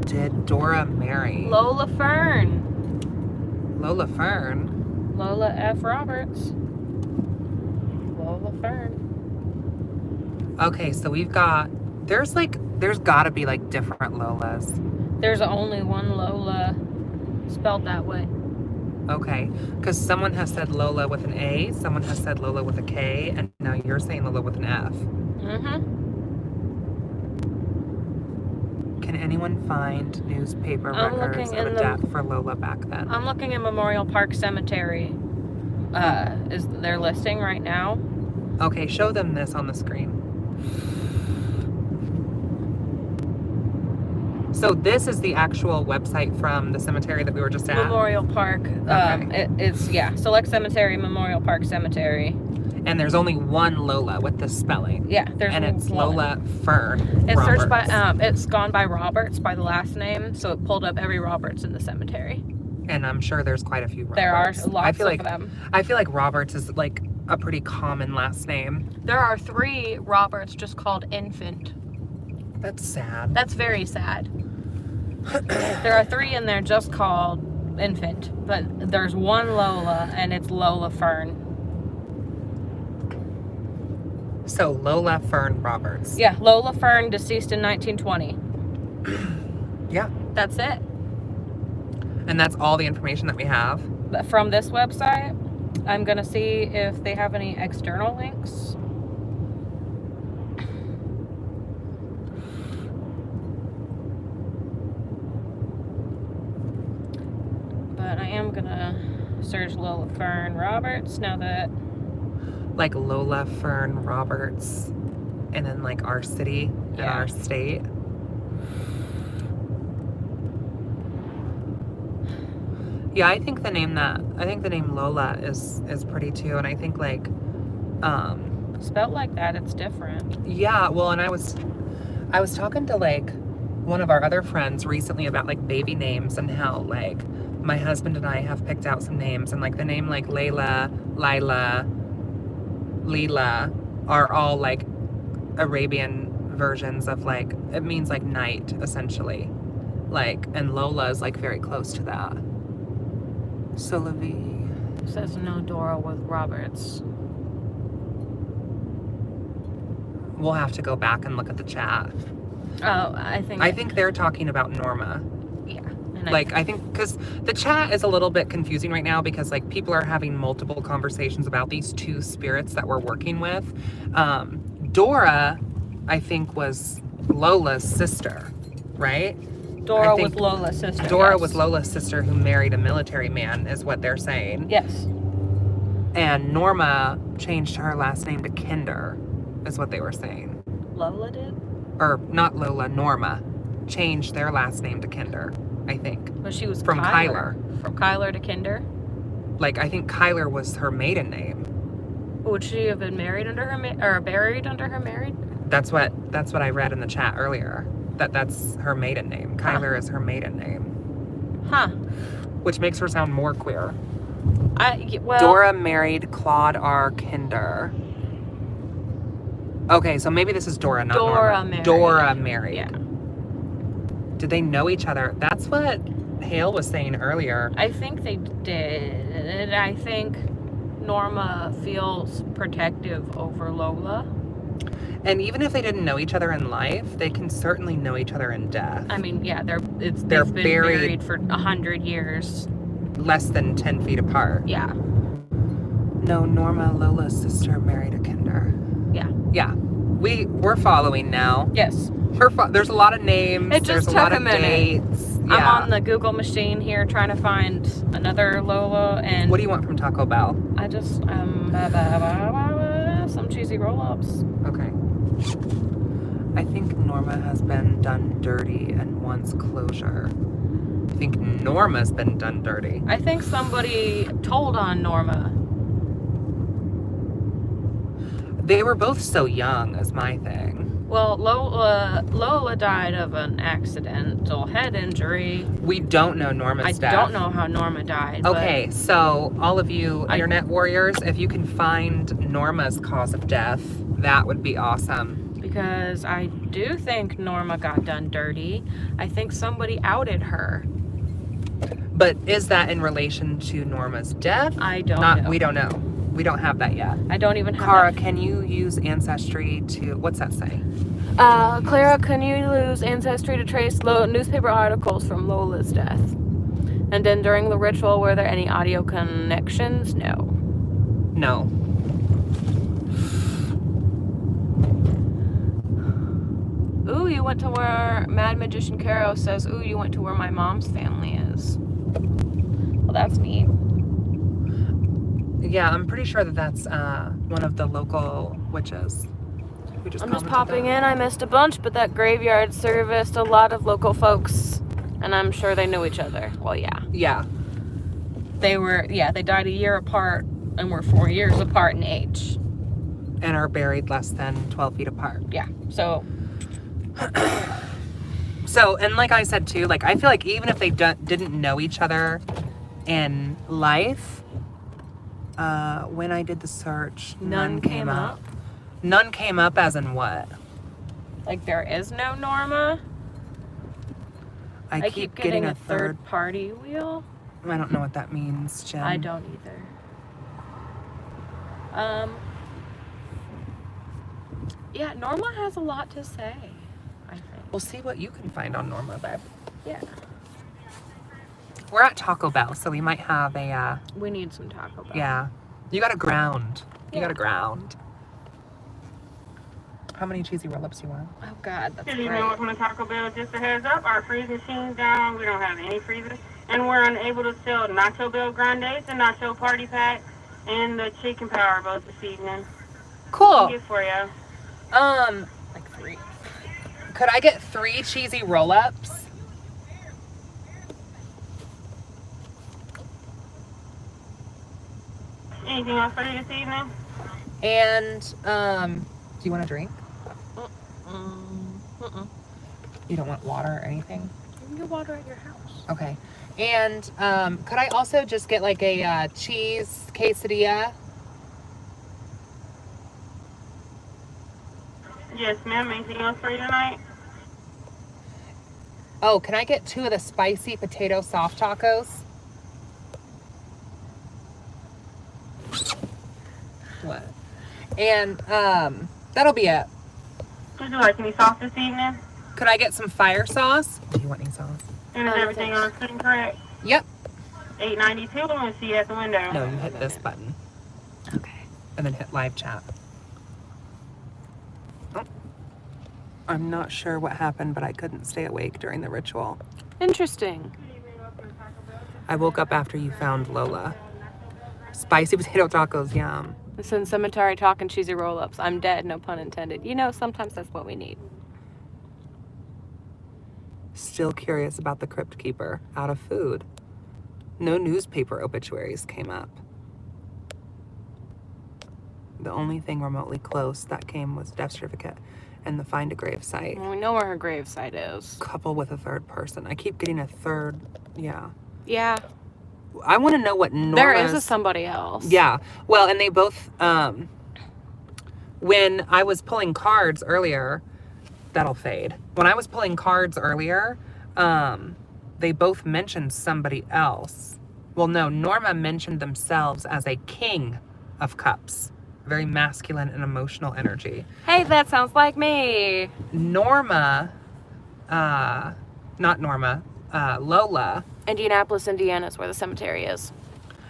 Did Dora marry? Lola Fern. Lola Fern? Lola F. Roberts. Lola Fern. Okay, so we've got, there's gotta be like different Lolas. There's only one Lola spelled that way. Okay, because someone has said Lola with an A, someone has said Lola with a K, and now you're saying Lola with an F. Mm-hmm. Can anyone find newspaper records of a death for Lola back then? I'm looking at Memorial Park Cemetery. Is their listing right now? Okay, show them this on the screen. So this is the actual website from the cemetery that we were just at? Memorial Park. Okay. It's Select Cemetery, Memorial Park Cemetery. And there's only one Lola with the spelling. Yeah, there's and it's one. Lola Fern. It's Roberts. searched by it's gone by Roberts by the last name, so it pulled up every Roberts in the cemetery. And I'm sure there's quite a few Roberts. There are lots of them. I feel like Roberts is like a pretty common last name. There are 3 Roberts just called Infant. That's sad. That's very sad. There are 3 in there just called Infant, but there's one Lola, and it's Lola Fern. So Lola Fern Roberts. Yeah, Lola Fern, deceased in 1920. Yeah. That's it. And that's all the information that we have. But from this website, I'm gonna see if they have any external links. But I am gonna search Lola Fern Roberts now that... Like Lola Fern Roberts, and then like our city and our state. Yeah, I think the name Lola is pretty too, and I think like spelled like that, it's different. Yeah, well, and I was talking to like one of our other friends recently about like baby names and how like my husband and I have picked out some names, and like the name like Layla, Lila, Leela are all like Arabian versions of like, it means like night essentially, like, and Lola is like very close to that. Sylvie says no Dora with Roberts. We'll have to go back and look at the chat. Oh, I think they're talking about Norma. Yeah. Like, I think, because the chat is a little bit confusing right now because, like, people are having multiple conversations about these 2 spirits that we're working with. Dora, I think, was Lola's sister, right? Dora was Lola's sister. Dora was Lola's sister who married a military man, is what they're saying. Yes. And Norma changed her last name to Kinder, is what they were saying. Lola did? Or, not Lola, Norma changed their last name to Kinder, I think. But she was from Kyler. From Kyler to Kinder? Like, I think Kyler was her maiden name. Would she have been married under her or buried under her married? That's what I read in the chat earlier. That's her maiden name. Kyler is her maiden name. Huh. Which makes her sound more queer. Well, Dora married Claude R. Kinder. Okay, so maybe this is Dora, not Norma. Married. Dora married. Yeah. Did they know each other? That's what Hale was saying earlier. I think they did. I think Norma feels protective over Lola. And even if they didn't know each other in life, they can certainly know each other in death. I mean, yeah, they've been buried married for 100 years. Less than 10 feet apart. Yeah. No, Norma, Lola's sister, married a Kinder. Yeah. Yeah. We're following now. Yes. There's a lot of names. It just There's a took lot a of minute. dates. I'm on the Google machine here trying to find another Lola, and What do you want from Taco Bell? I just some cheesy roll-ups. Okay. I think Norma has been done dirty and wants closure. I think Norma's been done dirty. I think somebody told on Norma. They were both so young, is my thing. Well, Lola died of an accidental head injury. We don't know Norma's death. I don't know how Norma died. Okay, so all of you internet warriors, if you can find Norma's cause of death, that would be awesome. Because I do think Norma got done dirty. I think somebody outed her. But is that in relation to Norma's death? I don't know. We don't know. We don't have that yet. I don't even have Cara, that. can you use Ancestry to... What's that say? Clara, can you use Ancestry to trace newspaper articles from Lola's death? And then during the ritual, were there any audio connections? No. No. Ooh, you went to where Mad Magician Caro says, ooh, you went to where my mom's family is. Well, that's neat. Yeah, I'm pretty sure that that's one of the local witches. Who just I'm just commented popping that. in. I missed a bunch, but that graveyard serviced a lot of local folks. And I'm sure they knew each other. Well, yeah. Yeah. They died a year apart and were 4 years apart in age. And are buried less than 12 feet apart. Yeah, so... So, and like I said too, like I feel like even if they didn't know each other in life, when I did the search, none came up. None came up as in what? Like there is no Norma? I keep getting a third party wheel? I don't know what that means, Jen. I don't either. Yeah, Norma has a lot to say, I think. We'll see what you can find on Norma, babe. Yeah. We're at Taco Bell, so we might have a, We need some Taco Bell. yeah. You got a ground. You Yeah. got a ground. How many cheesy roll-ups you want? Oh, God, that's Good great. evening, welcome to Taco Bell. Just a heads up, our freeze machine's down. We don't have any freezers. And we're unable to sell Nacho Bell Grandes and Nacho Party Pack and the Chicken Power both this evening. Cool. Good for you. Like 3. Could I get 3 cheesy roll-ups? Anything else for you this evening? And, do you want a drink? You don't want water or anything? You can get water at your house. Okay. And, could I also just get like a cheese quesadilla? Yes, ma'am. Anything else for you tonight? Oh, can I get 2 of the spicy potato soft tacos? What? And, that'll be it. Would you like any sauce this evening? Could I get some fire sauce? Do you want any sauce? And is everything on the screen correct? Yep. $8.92. I'm going to see you at the window. No, you hit this button. Okay. And then hit live chat. Oh. I'm not sure what happened, but I couldn't stay awake during the ritual. Interesting. I woke up after you found Lola. Spicy potato tacos, yum. This is cemetery talking cheesy roll-ups. I'm dead, no pun intended. You know, sometimes that's what we need. Still curious about the Crypt Keeper. Out of food. No newspaper obituaries came up. The only thing remotely close that came was death certificate and the find a grave site. Well, we know where her gravesite is. Couple with a third person. I keep getting a third, yeah. Yeah. I want to know what Norma's... There is a somebody else. Yeah. Well, and they both, when I was pulling cards earlier, that'll fade. When I was pulling cards earlier, they both mentioned somebody else. Well, no, Norma mentioned themselves as a king of cups. Very masculine and emotional energy. Hey, that sounds like me. Norma, not Norma, Lola. Indianapolis, Indiana is where the cemetery is.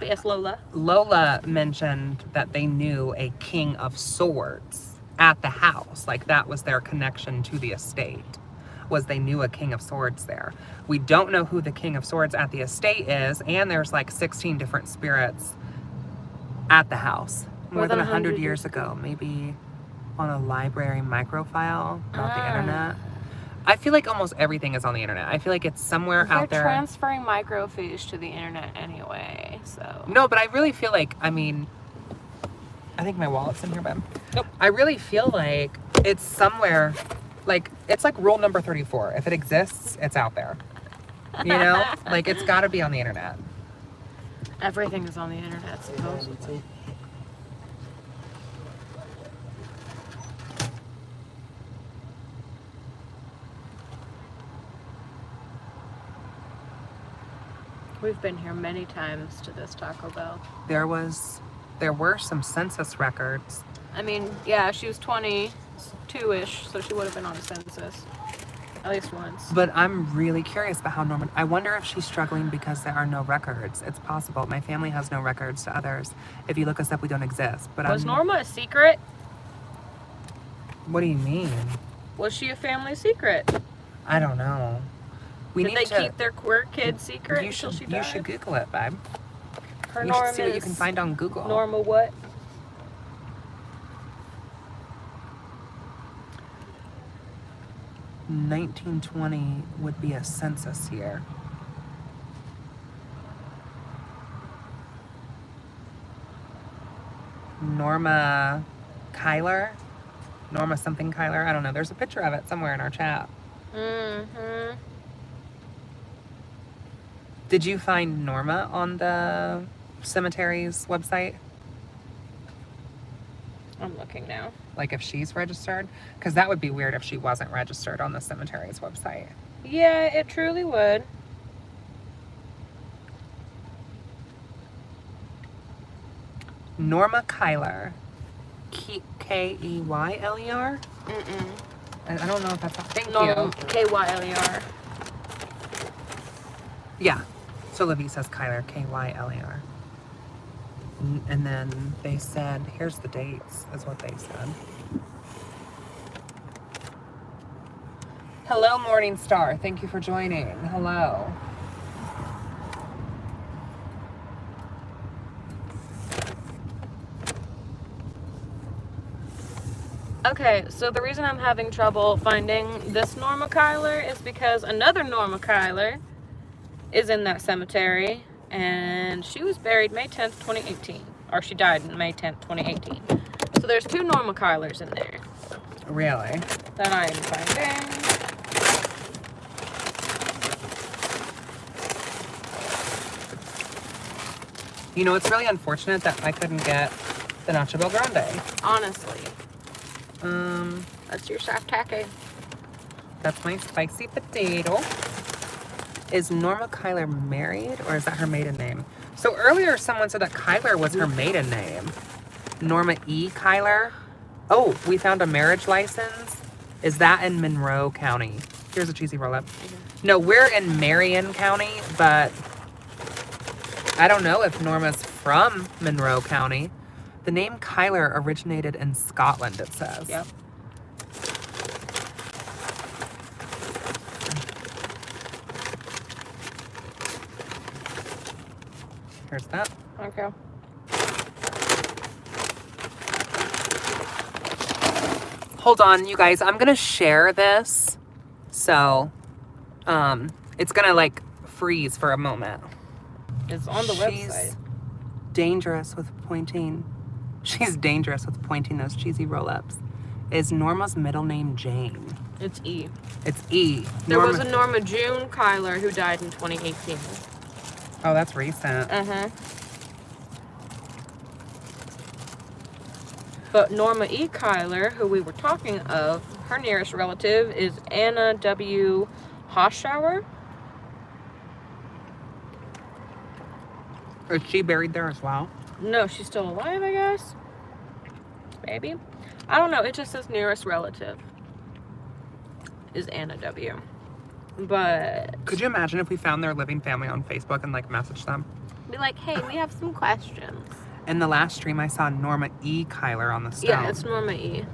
But yes, Lola. Lola mentioned that they knew a king of swords at the house. Like that was their connection to the estate. was they knew a King of Swords there. We don't know who the King of Swords at the estate is, and there's like 16 different spirits at the house. More than 100 years ago, maybe on a library microfile, not the internet. I feel like almost everything is on the internet. I feel like it's somewhere out there. They're transferring microfiche to the internet anyway, so. No, but I really feel like, I mean, I think my wallet's in here, babe. Nope. I really feel like it's somewhere, like, it's like rule number 34. If it exists, it's out there. You know? Like, it's got to be on the internet. Everything is on the internet, supposedly. We've been here many times to this Taco Bell. There were some census records. I mean, yeah, she was 22-ish, so she would have been on a census. At least once. But I'm really curious about how Norma... I wonder if she's struggling because there are no records. It's possible. My family has no records to others. If you look us up, we don't exist. But Was Norma a secret? What do you mean? Was she a family secret? I don't know. Did they keep their queer kid secret You until should, she died? you should Google it, babe. Her You Norma should see what you is can find on Google. Norma what? $1920 would be a census year. Norma Kyler? Norma something Kyler? I don't know. There's a picture of it somewhere in our chat. Mm-hmm. Did you find Norma on the cemetery's website? I'm looking now. Like if she's registered? Because that would be weird if she wasn't registered on the cemetery's website. Yeah, it truly would. Norma Kyler. K-E-Y-L-E-R? Mm-mm. I don't know if that's... Thank Norma, you. K-Y-L-E-R. Yeah. So Livy says Kyler, K-Y-L-E-R. And then they said, here's the dates, is what they said. Hello, Morning Star. Thank you for joining. Hello. Okay, so the reason I'm having trouble finding this Norma Kyler is because another Norma Kyler is in that cemetery, and she was buried May 10th, 2018. Or she died in May 10th, 2018. So there's two Norma Kylers in there. Really? That I am finding. You know, it's really unfortunate that I couldn't get the Nacho Bel Grande. Honestly. That's your soft taco. That's my spicy potato. Is Norma Kyler married, or is that her maiden name? So earlier someone said that Kyler was her maiden name. Norma E. Kyler. Oh, we found a marriage license. Is that in Monroe County? Here's a cheesy roll-up. No, we're in Marion County, but I don't know if Norma's from Monroe County. The name Kyler originated in Scotland, it says. Yep. Here's that. Okay. Hold on, you guys. I'm gonna share this, so it's gonna like freeze for a moment. It's on the website. Dangerous with pointing. She's dangerous with pointing those cheesy roll-ups. Is Norma's middle name Jane? It's E. It's E. There was a Norma June Kyler who died in 2018. Oh, that's recent. Uh-huh. But Norma E. Kyler, who we were talking of, her nearest relative is Anna W. Hoschauer. Is she buried there as well? No, she's still alive, I guess. Maybe. I don't know. It just says nearest relative is Anna W. But Could you imagine if we found their living family on Facebook and like messaged them? be like, hey, we have some questions. In the last stream, I saw Norma E. Kyler on the stone. Yeah, it's Norma E.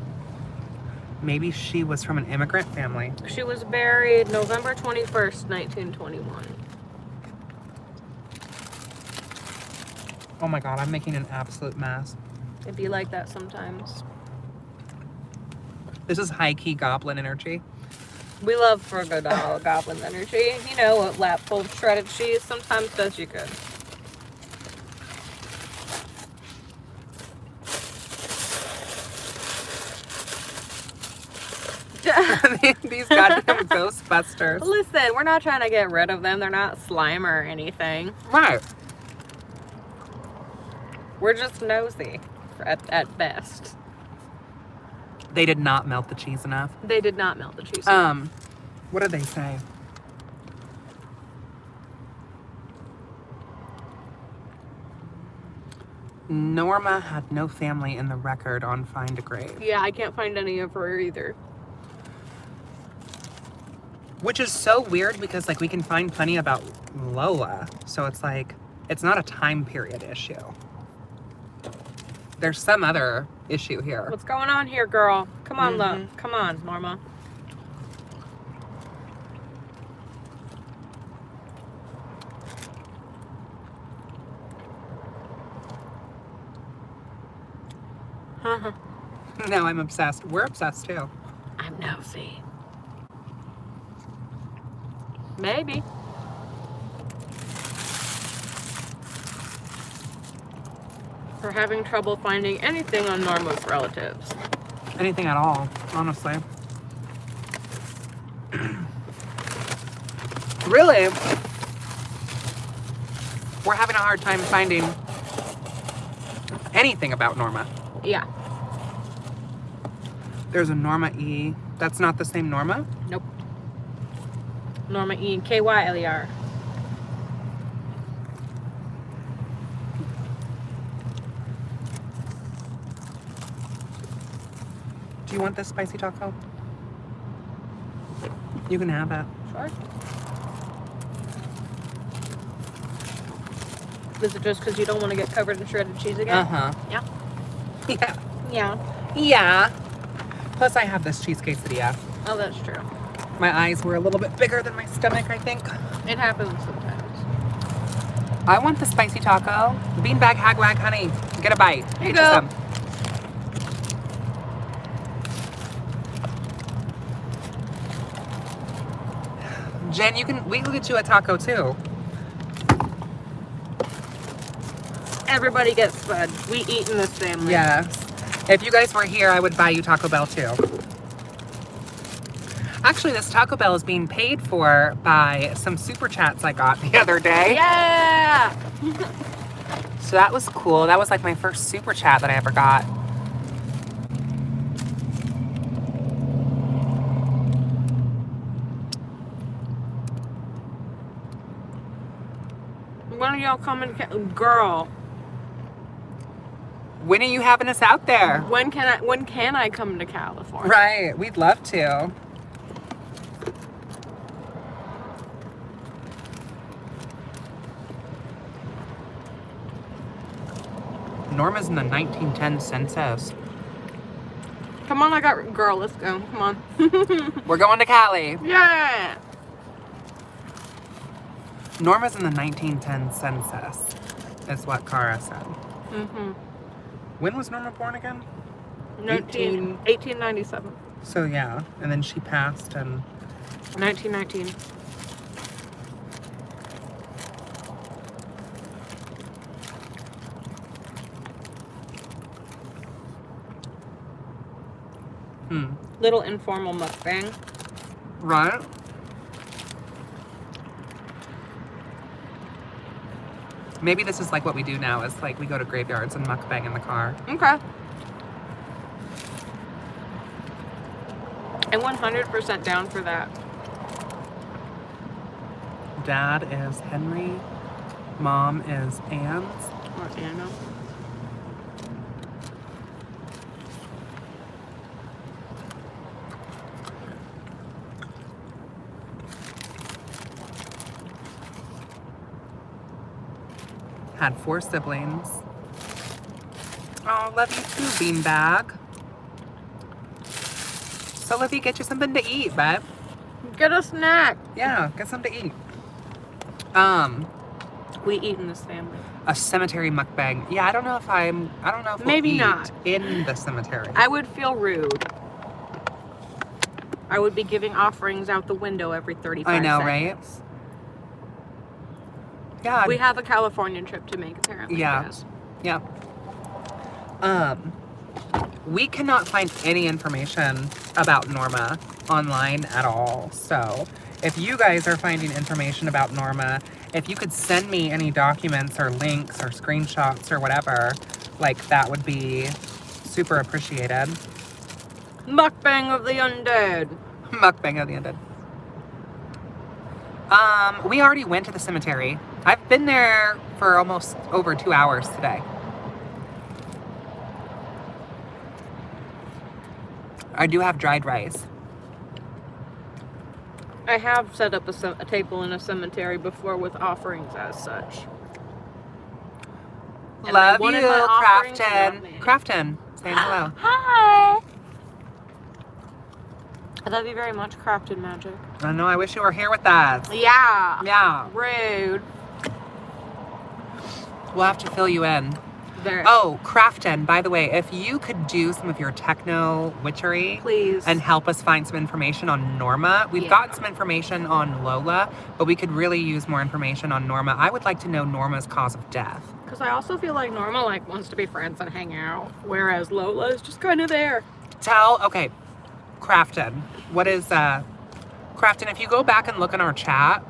Maybe she was from an immigrant family. She was buried November 21st, 1921. Oh my god, I'm making an absolute mess. It'd be like that sometimes. This is high-key goblin energy. We love for a good goblin energy. You know, a lap full of shredded cheese sometimes does you good. These goddamn Ghostbusters. Listen, we're not trying to get rid of them. They're not slime or anything. Right. We're just nosy at best. They did not melt the cheese enough. They did not melt the cheese. What did they say? Norma had no family in the record on Find a Grave. Yeah, I can't find any of her either. Which is so weird because, like, we can find plenty about Lola. So it's like, it's not a time period issue. There's some other issue here. What's going on here, girl? Come on, Mhm. love. Come on, Norma. Now I'm obsessed. We're obsessed too. I'm nosy. Maybe. We're having trouble finding anything on Norma's relatives. Anything at all, honestly. Really? We're having a hard time finding anything about Norma. Yeah. There's a Norma E. That's not the same Norma? Nope. Norma E. Kyler. Do you want this spicy taco? You can have it. Sure. Is it just because you don't want to get covered in shredded cheese again? Uh-huh. Yeah. Yeah. Yeah. Yeah. Plus I have this cheese quesadilla. Oh, that's true. My eyes were a little bit bigger than my stomach, I think. It happens sometimes. I want the spicy taco. Beanbag hagwag, honey. Get a bite. Here you Get go. some. Jen, we can get you a taco too. Everybody gets fed. We eat in this family. Yes. If you guys were here, I would buy you Taco Bell too. Actually, this Taco Bell is being paid for by some super chats I got the other day. Yeah! So that was cool. That was like my first super chat that I ever got. When are y'all coming? Girl, When are you having us out there? when can I come to California? Right. We'd love to. Norma's in the 1910 census. Come on, girl, let's go. Come on. We're going to Cali. Yeah! Norma's in the 1910 census, is what Cara said. Mm-hmm. When was Norma born again? 1897. So yeah, and then she passed in 1919. Little informal mukbang. Right. Maybe this is like what we do now, is like we go to graveyards and mukbang in the car. Okay. I'm 100% down for that. Dad is Henry. Mom is Anne's. Or Anna. Had 4 siblings. Oh, love you too, Beanbag. So let me get you something to eat, babe. Get a snack. Yeah, get something to eat. We eat in this family. A cemetery mukbang. Yeah, I don't know if we'll Maybe eat not. in the cemetery. I would feel rude. I would be giving offerings out the window every 35 I know, seconds. right? Yeah. We have a California trip to make, apparently. Yeah. Guys. Yeah. We cannot find any information about Norma online at all. So if you guys are finding information about Norma, if you could send me any documents or links or screenshots or whatever, like that would be super appreciated. Mukbang of the undead. Mukbang of the undead. We already went to the cemetery. I've been there for almost over 2 hours today. I do have dried rice. I have set up a table in a cemetery before with offerings as such. And Love I wanted you, my offerings Crafton. without me. Crafton, saying hello. Hi! I love you very much, Crafted Magic. I know, I wish you were here with us. Yeah. Yeah, Rude. we'll have to fill you in. There. Oh, Crafton, by the way, if you could do some of your techno witchery Please. and help us find some information on Norma. We've Yeah. gotten some information on Lola, but we could really use more information on Norma. I would like to know Norma's cause of death. Because I also feel like Norma wants to be friends and hang out, whereas Lola is just kind of there. Okay, Crafton, what is, Crafton, if you go back and look in our chat,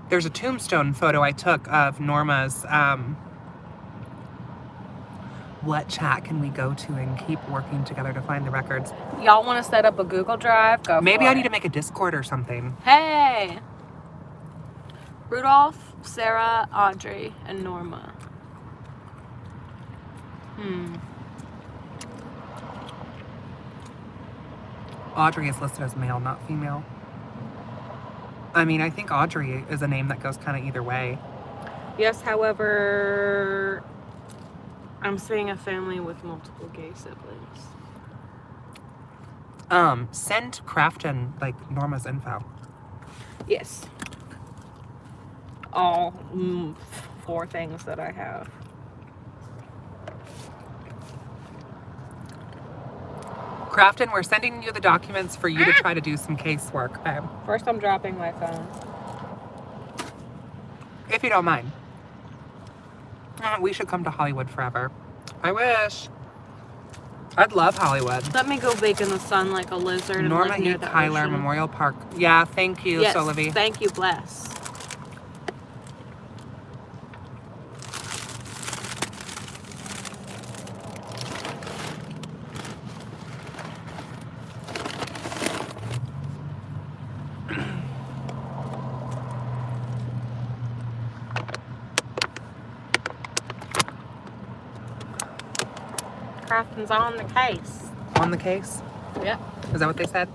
there's a tombstone photo I took of Norma's, what chat can we go to and keep working together to find the records? Y'all want to set up a Google Drive? Go Maybe for I it. need to make a Discord or something. Hey! Rudolph, Sarah, Audrey, and Norma. Audrey is listed as male, not female. I mean, I think Audrey is a name that goes kind of either way. Yes, however, I'm seeing a family with multiple gay siblings. Send Crafton, like, Norma's info. Yes. All 4 things that I have. Crafton, we're sending you the documents for you to try to do some casework, babe. First, I'm dropping my phone. If you don't mind. We should come to Hollywood forever. I wish. I'd love Hollywood. Let me go bake in the sun like a lizard and Norma live near E. the Kyler ocean. Memorial Park. Yeah, thank you, Yes, Solovi. thank you, bless. Crafton's on the case. On the case? Yep. Is that what they said?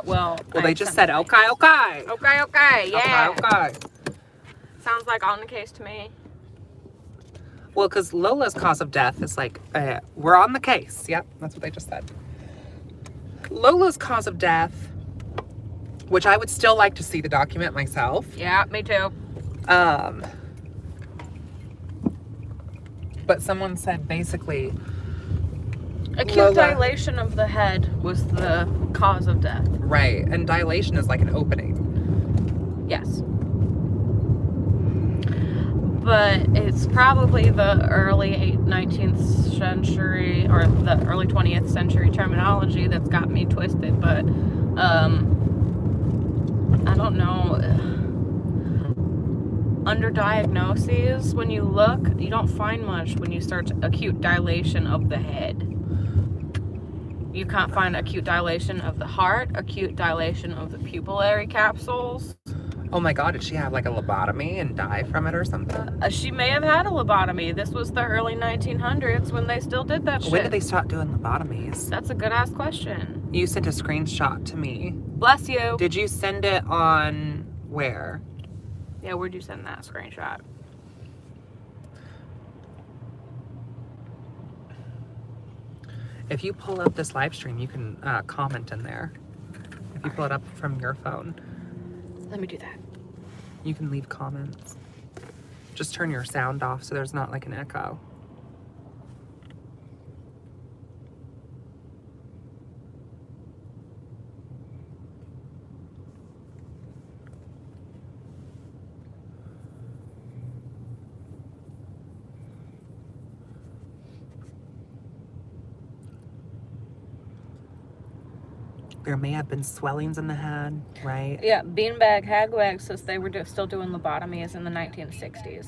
Well, They just said, okay, okay. Okay, yeah. Okay, okay. Sounds like on the case to me. Well, because Lola's cause of death is like, we're on the case. Yep, that's what they just said. Lola's cause of death, which I would still like to see the document myself. Yeah, me too. But someone said basically, Acute Lola. dilation of the head was the cause of death. right, and dilation is like an opening. Yes. But it's probably the early 19th century or the early 20th century terminology that's got me twisted. But I don't know. Under diagnoses, when you look, you don't find much when you search acute dilation of the head. You can't find acute dilation of the heart, acute dilation of the pupillary capsules. Oh my God, did she have like a lobotomy and die from it or something? She may have had a lobotomy. This was the early 1900s when they still did that shit. When did they stop doing lobotomies? That's a good ass question. You sent a screenshot to me. Bless you. Did you send it on where? Yeah, where'd you send that screenshot? If you pull up this live stream, you can comment in there. If you pull it up from your phone, Let me do that. you can leave comments. Just turn your sound off so there's not like an echo. There may have been swellings in the head, right? Yeah, Beanbag Hagwag says they were still doing lobotomies in the 1960s.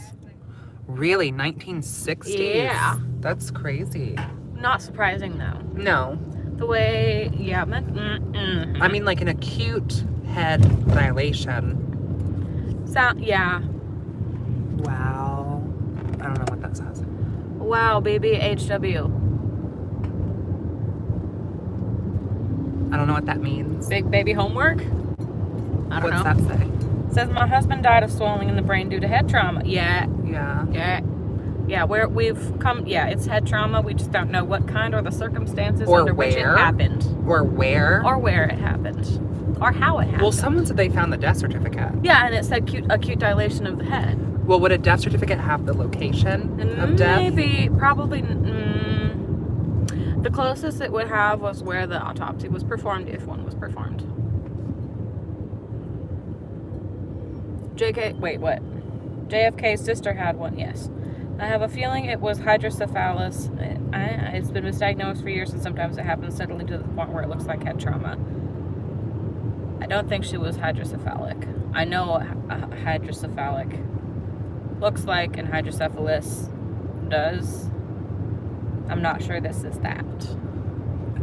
Really? 1960s? Yeah. That's crazy. Not surprising, though. No. The way, yeah. I mean, like an acute head dilation. Yeah. Wow. I don't know what that says. Wow, baby, HW. I don't know what that means. Big baby homework? I don't What's know. that say? Says my husband died of swelling in the brain due to head trauma. Yeah. Yeah. We've come, it's head trauma. We just don't know what kind or the circumstances Or under which it where. happened. Or where? Or where it happened. Or how it happened. Well, someone said they found the death certificate. Yeah, and it said acute dilation of the head. Well, would a death certificate have the location of death? Maybe, probably. The closest it would have was where the autopsy was performed, if one was performed. JFK's sister had one, yes. I have a feeling it was hydrocephalus. It's been misdiagnosed for years, and sometimes it happens suddenly to the point where it looks like head trauma. I don't think she was hydrocephalic. I know hydrocephalic looks like, and hydrocephalus does. I'm not sure this is that.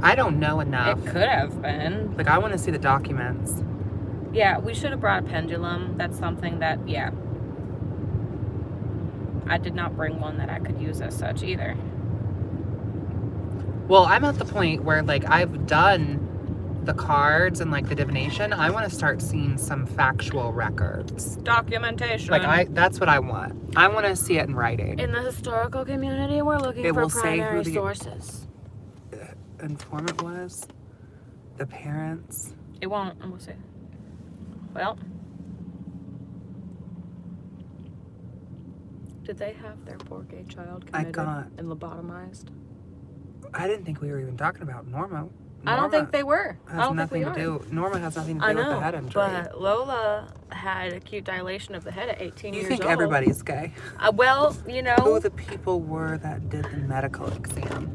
I don't know enough. It could have been. Like, I want to see the documents. Yeah, we should have brought a pendulum. That's something that, I did not bring one that I could use as such either. Well, I'm at the point where, like, I've done the cards and, like, the divination. I want to start seeing some factual records. Documentation. Like, that's what I want. I want to see it in writing. In the historical community, we're looking It for will say who primary the- sources. Informant was, the parents. It won't, and we'll see. Well, did they have their poor gay child committed and lobotomized? I didn't think we were even talking about Norma. I don't think they were. I Has don't think nothing we to are. do. Norma has nothing to I do with know, the head injury. but Lola had acute dilation of the head at 18 You years think old. everybody's gay? Well, Who the people were that did the medical exam?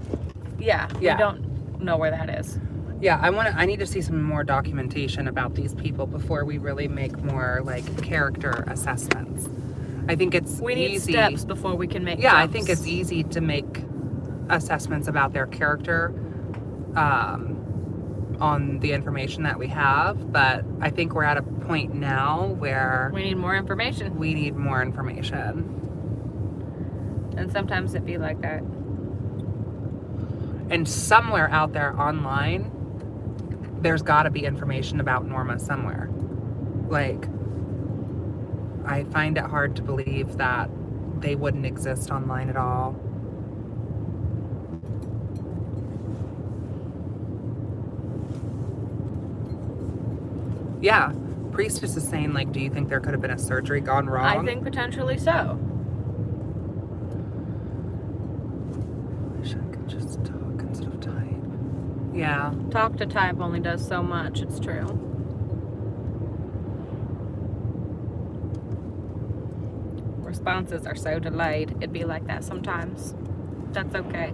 Yeah, Yeah. we don't know where that is. Yeah, I need to see some more documentation about these people before we really make more like character assessments. I think it's We need easy. steps before we can make Yeah, I jumps. think it's easy to make assessments about their character on the information that we have, but I think we're at a point now where We need more information. we need more information. And sometimes it be like that. And somewhere out there online, there's got to be information about Norma somewhere. Like, I find it hard to believe that they wouldn't exist online at all. Yeah, Priestess is saying, like, do you think there could have been a surgery gone wrong? I think potentially so. Wish I could just talk instead of type. Yeah. Talk to type only does so much, it's true. Responses are so delayed. It'd be like that sometimes. That's okay.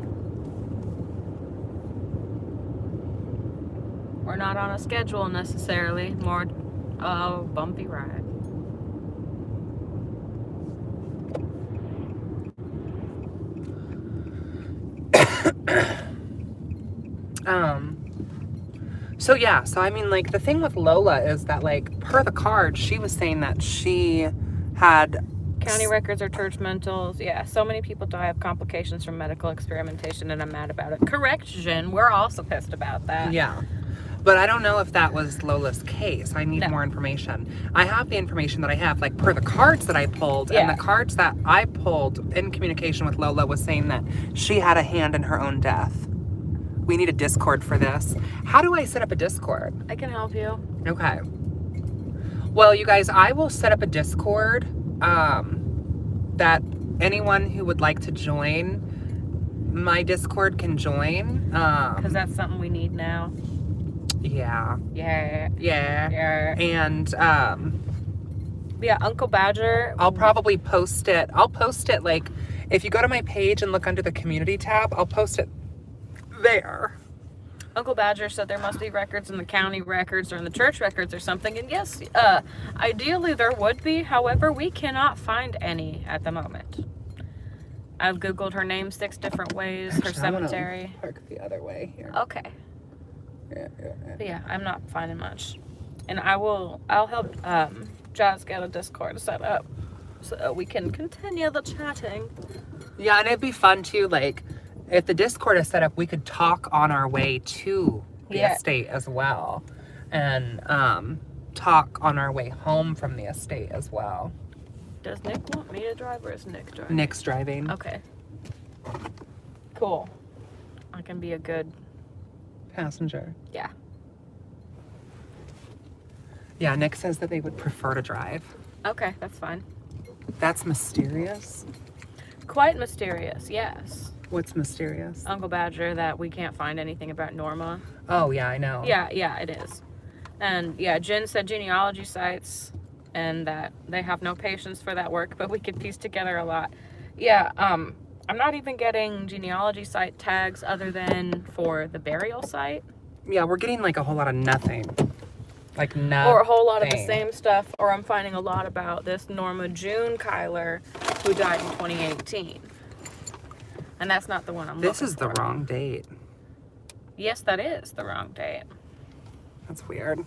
We're not on a schedule necessarily. More bumpy ride. So I mean, like, the thing with Lola is that, like, per the card, she was saying that she had County records are judgmentals. Yeah, so many people die of complications from medical experimentation, and I'm mad about it. Correction, we're also pissed about that. Yeah. But I don't know if that was Lola's case. I need No. more information. I have the information that I have, like, per the cards that I pulled. Yeah. And the cards that I pulled in communication with Lola was saying that she had a hand in her own death. We need a Discord for this. How do I set up a Discord? I can help you. Okay. Well, you guys, I will set up a Discord that anyone who would like to join my Discord can join. Because that's something we need now. Yeah. Yeah. Yeah. Yeah. And Yeah, Uncle Badger. I'll probably post it. I'll post it like if you go to my page and look under the community tab, I'll post it there. Uncle Badger said there must be records in the county records or in the church records or something. And yes, ideally there would be. However, we cannot find any at the moment. I've Googled her name 6 different ways, her cemetery. Park the other way here. Okay. Yeah. But yeah, I'm not finding much. And I'll help Jazz get a Discord set up so we can continue the chatting. Yeah, and it'd be fun too, like, if the Discord is set up, we could talk on our way to the estate as well. And talk on our way home from the estate as well. Does Nick want me to drive or is Nick driving? Nick's driving. Okay. Cool. I can be a good Passenger. Yeah. Yeah, Nick says that they would prefer to drive. Okay, that's fine. That's mysterious. Quite mysterious, yes. What's mysterious? Uncle Badger, that we can't find anything about Norma. Oh, yeah, I know. Yeah, it is. And yeah, Jen said genealogy sites and that they have no patience for that work, but we could piece together a lot. Yeah, I'm not even getting genealogy site tags other than for the burial site. Yeah, we're getting like a whole lot of nothing. Like nothing. Or a whole lot of the same stuff. Or I'm finding a lot about this Norma June Kyler who died in 2018. And that's not the one I'm looking for. This is the wrong date. Yes, that is the wrong date. That's weird.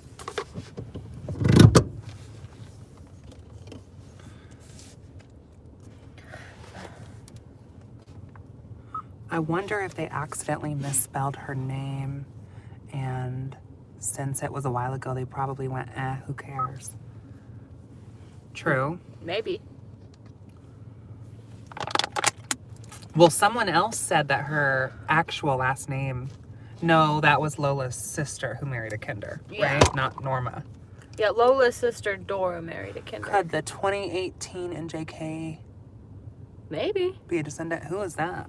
I wonder if they accidentally misspelled her name, and since it was a while ago, they probably went, who cares? True. Maybe. Well, someone else said that her actual last name, no, that was Lola's sister who married a Kinder, right? Not Norma. Yeah, Lola's sister Dora married a Kinder. Could the 2018 NJK Maybe. be a descendant? Who is that?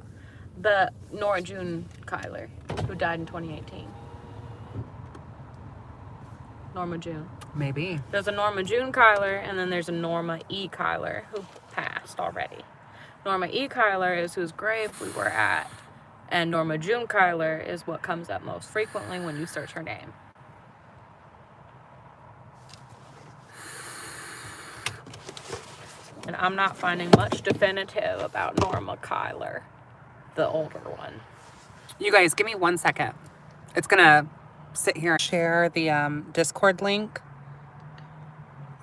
The Nora June Kyler, who died in 2018. Norma June. Maybe. There's a Norma June Kyler, and then there's a Norma E. Kyler, who passed already. Norma E. Kyler is whose grave we were at, and Norma June Kyler is what comes up most frequently when you search her name. And I'm not finding much definitive about Norma Kyler, the older one. You guys, give me 1 second. It's gonna sit here and share the Discord link.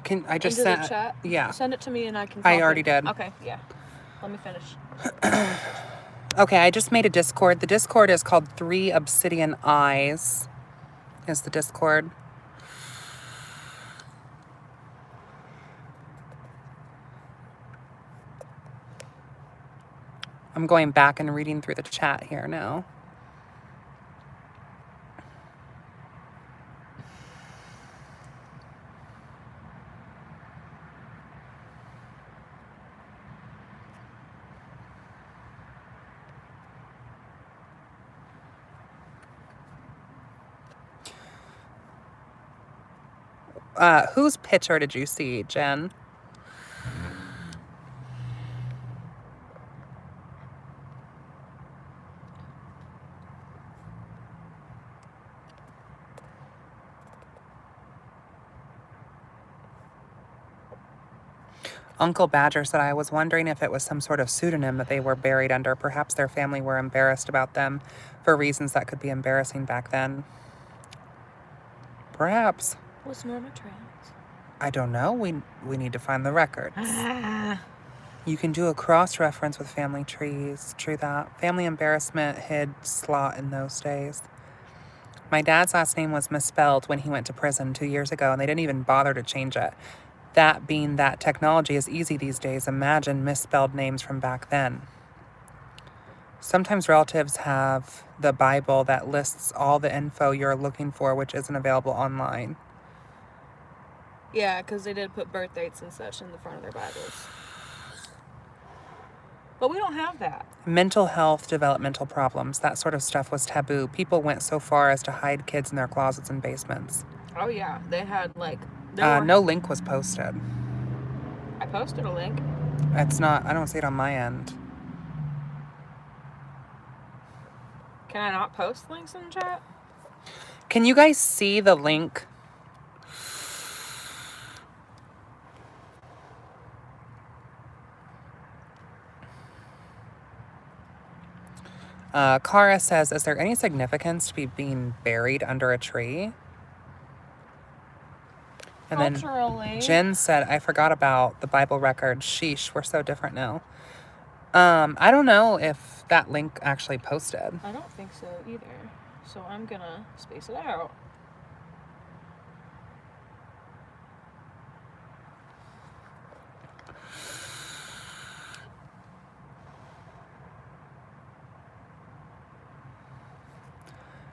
Can I just Into the chat? Yeah. Send it to me and I can. I copy. already did. Okay, yeah. Let me finish. Okay, I just made a Discord. The Discord is called 3 Obsidian Eyes. Is the Discord. I'm going back and reading through the chat here now. Whose picture did you see, Jen? Uncle Badger said, I was wondering if it was some sort of pseudonym that they were buried under. Perhaps their family were embarrassed about them for reasons that could be embarrassing back then. Perhaps. Was Norma trans? I don't know. We need to find the records. You can do a cross-reference with family trees. True that. Family embarrassment hid slot in those days. My dad's last name was misspelled when he went to prison 2 years ago, and they didn't even bother to change it. That being that technology is easy these days, imagine misspelled names from back then. Sometimes relatives have the Bible that lists all the info you're looking for, which isn't available online. Yeah, because they did put birth dates and such in the front of their Bibles. But we don't have that. Mental health, developmental problems, that sort of stuff was taboo. People went so far as to hide kids in their closets and basements. Oh, yeah. They had, like... No link was posted. I posted a link. It's not, I don't see it on my end. Can I not post links in the chat? Can you guys see the link? Kara says, is there any significance to be being buried under a tree? And Culturally. then Jen said, I forgot about the Bible record. Sheesh, we're so different now. I don't know if that link actually posted. I don't think so either. So I'm gonna space it out.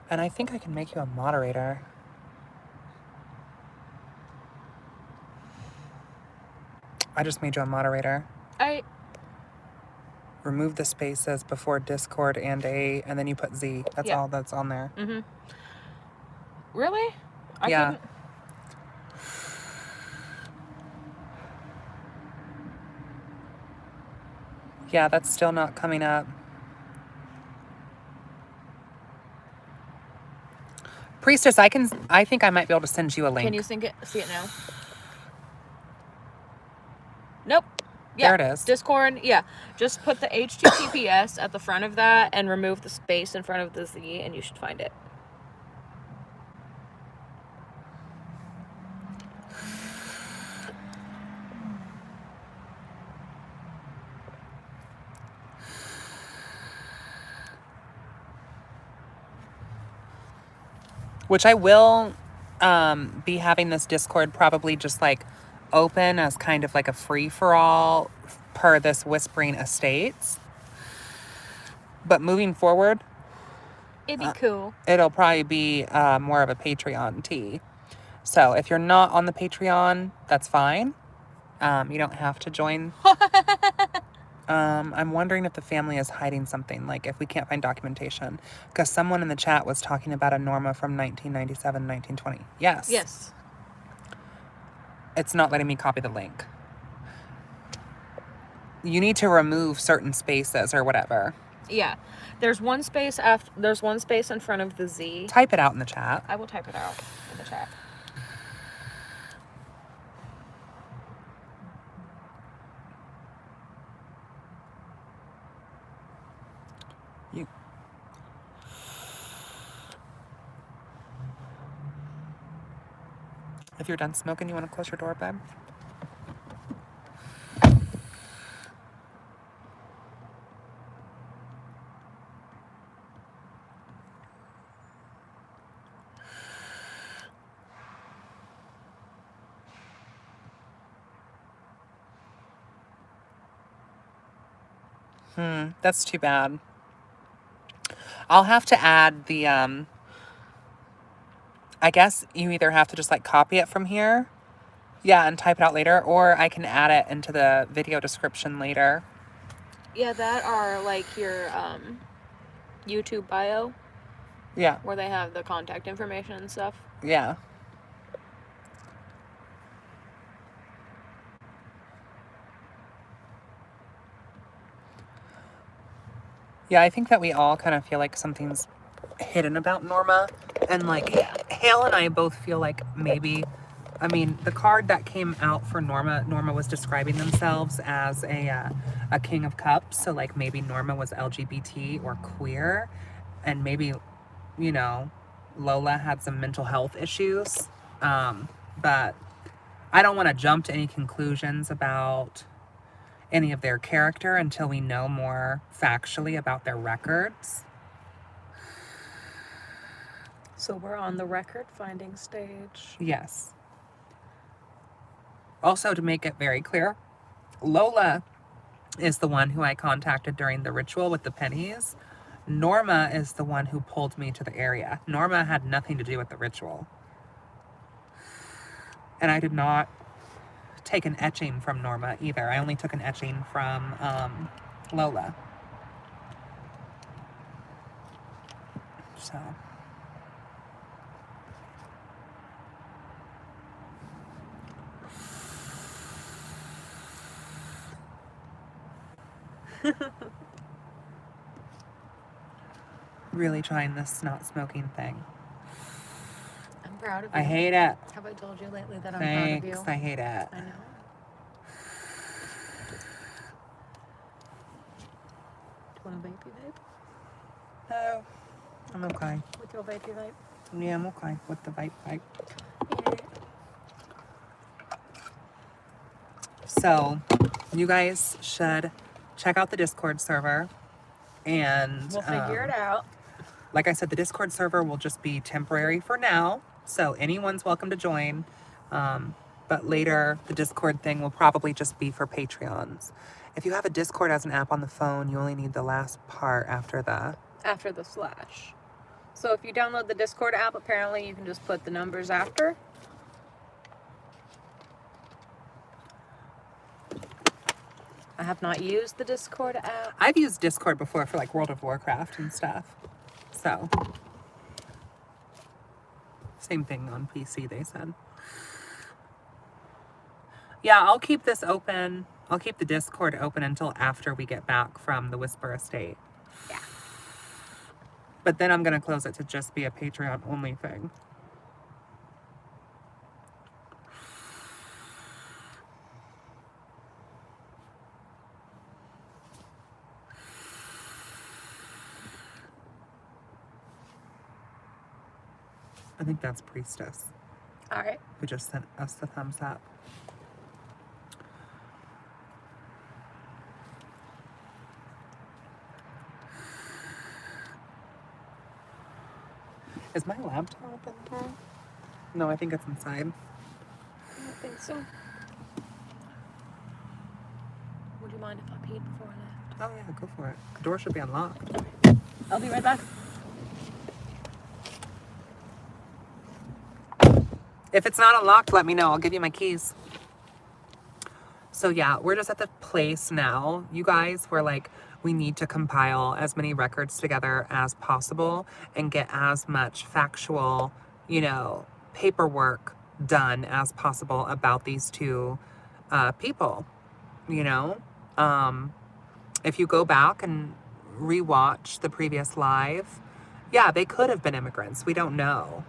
And I think I can make you a moderator. I just made you a moderator. Remove the spaces before Discord and then you put Z. That's all that's on there. Mm-hmm. Really? Yeah. Yeah, that's still not coming up. Priestess, I think I might be able to send you a link. Can you see it now? Nope. Yeah. There it is. Discord, yeah. Just put the HTTPS at the front of that and remove the space in front of the Z and you should find it. Which I will be having this Discord probably just like open as kind of like a free-for-all per this Whispering Estates. But moving forward, It'd be cool. It'll probably be more of a Patreon tea. So if you're not on the Patreon, that's fine. You don't have to join. I'm wondering if the family is hiding something, like if we can't find documentation. Because someone in the chat was talking about a Norma from 1997, 1920. Yes. Yes. It's not letting me copy the link. You need to remove certain spaces or whatever. Yeah. There's one space in front of the Z. Type it out in the chat. I will type it out in the chat. If you're done smoking, you want to close your door, babe? That's too bad. I'll have to add the, I guess you either have to just like copy it from here, yeah, and type it out later, or I can add it into the video description later. Yeah, that are like your YouTube bio. Yeah. Where they have the contact information and stuff. Yeah. Yeah, I think that we all kind of feel like something's hidden about Norma. And like, Hale and I both feel like maybe, I mean, the card that came out for Norma was describing themselves as a king of cups. So like maybe Norma was LGBT or queer. And maybe, you know, Lola had some mental health issues. But I don't want to jump to any conclusions about any of their character until we know more factually about their records. So we're on the record finding stage. Yes. Also, to make it very clear, Lola is the one who I contacted during the ritual with the pennies. Norma is the one who pulled me to the area. Norma had nothing to do with the ritual. And I did not take an etching from Norma either. I only took an etching from Lola. So. Really trying this not smoking thing. I'm proud of you. I hate it. Have I told you lately that I'm Thanks. proud of you? I hate it. I know. Do you want a vapey vape? No, I'm okay. With your vapey vape? Yeah, I'm okay with the vape. Yeah. So, you guys should check out the Discord server. And We'll figure it out. like I said, the Discord server will just be temporary for now. So anyone's welcome to join. But later, the Discord thing will probably just be for Patreons. If you have a Discord as an app on the phone, you only need the last part after the... After the slash. So if you download the Discord app, apparently you can just put the numbers after. I have not used the Discord app. I've used Discord before for like World of Warcraft and stuff. So, same thing on PC, they said. Yeah, I'll keep this open. I'll keep the Discord open until after we get back from the Whisper Estate. Yeah. But then I'm going to close it to just be a Patreon only thing. I think that's Priestess, All right. who just sent us the thumbs up. Is my laptop in here? No, I think it's inside. I don't think so. Would you mind if I peed before I left? Oh yeah, go for it. The door should be unlocked. I'll be right back. If it's not unlocked, let me know. I'll give you my keys. So yeah, we're just at the place now, you guys, where like we need to compile as many records together as possible and get as much factual, paperwork done as possible about these two people, If you go back and rewatch the previous live, yeah, they could have been immigrants. We don't know.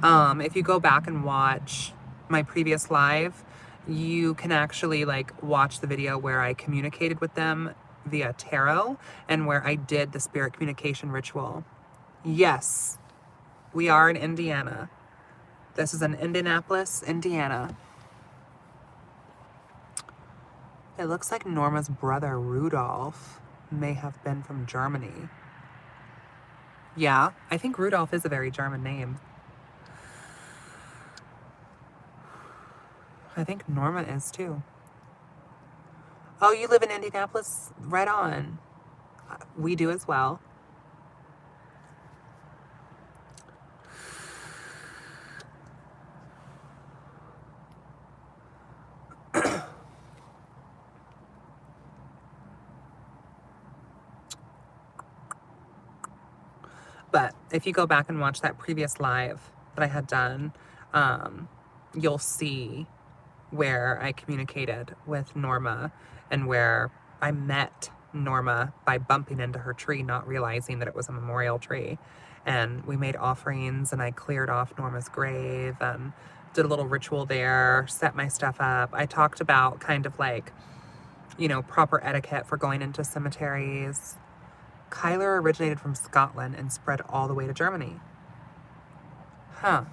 If you go back and watch my previous live, you can actually watch the video where I communicated with them via tarot and where I did the spirit communication ritual. Yes, we are in Indiana. This is in Indianapolis, Indiana. It looks like Norma's brother, Rudolph, may have been from Germany. Yeah, I think Rudolph is a very German name. I think Norma is too. Oh, you live in Indianapolis? Right on. We do as well. But if you go back and watch that previous live that I had done, you'll see where I communicated with Norma and where I met Norma by bumping into her tree, not realizing that it was a memorial tree. And we made offerings and I cleared off Norma's grave and did a little ritual there, set my stuff up. I talked about kind of proper etiquette for going into cemeteries. Kyler originated from Scotland and spread all the way to Germany. Huh.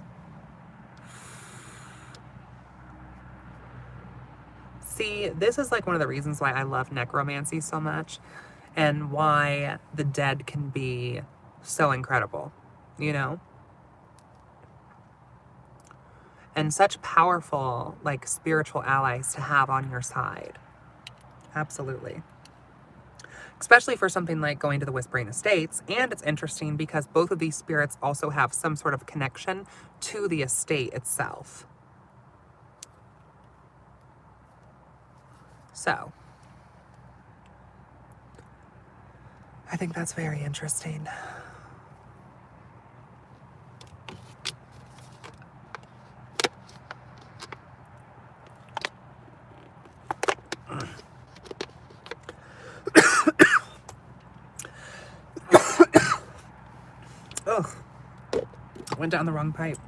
See, this is one of the reasons why I love necromancy so much and why the dead can be so incredible, and such powerful, like, spiritual allies to have on your side. Absolutely. Especially for something like going to the Whispering Estates. And it's interesting because both of these spirits also have some sort of connection to the estate itself. So, I think that's very interesting. Ugh. Went down the wrong pipe.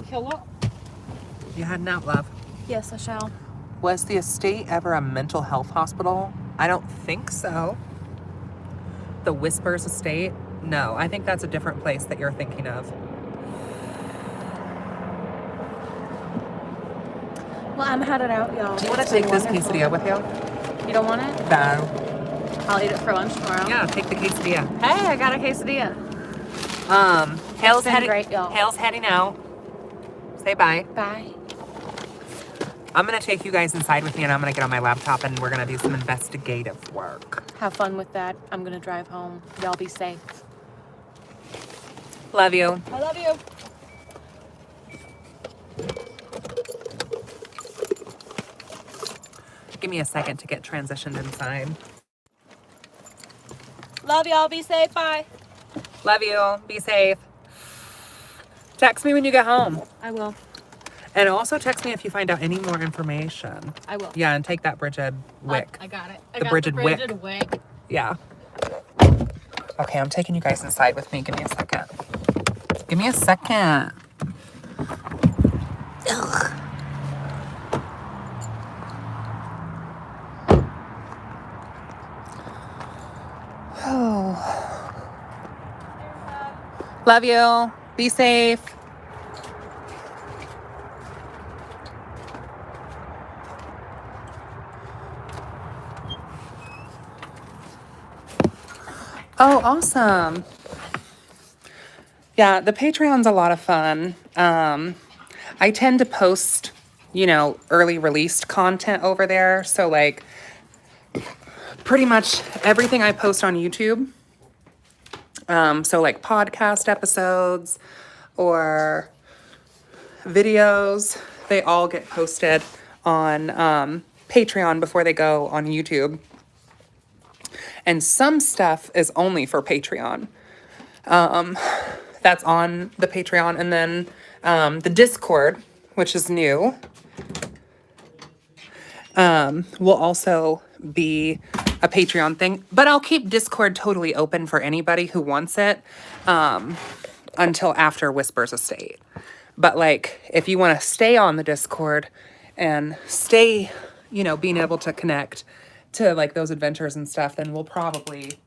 Hello? You heading out, love? Yes, I shall. Was the estate ever a mental health hospital? I don't think so. The Whispers Estate? No, I think that's a different place that you're thinking of. Well, I'm headed out, y'all. Do you want to It's been take this wonderful. quesadilla with you? You don't want it? No. I'll eat it for lunch tomorrow. Yeah, take the quesadilla. Hey, I got a quesadilla. Hale's been great, y'all. Hale's heading out. Say bye. Bye. I'm gonna take you guys inside with me, and I'm gonna get on my laptop, and we're gonna do some investigative work. Have fun with that. I'm gonna drive home. Y'all be safe. Love you. I love you. Give me a second to get transitioned inside. Love y'all. Be safe. Bye. Love you. Be safe. Text me when you get home. I will. And also text me if you find out any more information. I will. Yeah, and take that Bridget wick. I got it. The Bridget wick. wick. Yeah. Okay, I'm taking you guys inside with me. Give me a second. Give me a second. Ugh. Oh. Love you. Be safe. Oh, awesome. Yeah, the Patreon's a lot of fun. I tend to post, early released content over there. So, like, pretty much everything I post on YouTube. So, like, podcast episodes or videos, they all get posted on Patreon before they go on YouTube. And some stuff is only for Patreon. That's on the Patreon. And then the Discord, which is new, will also be a Patreon thing. But I'll keep Discord totally open for anybody who wants it until after Whispers Estate. But, like, if you want to stay on the Discord and stay, being able to connect to, like, those adventures and stuff, then we'll probably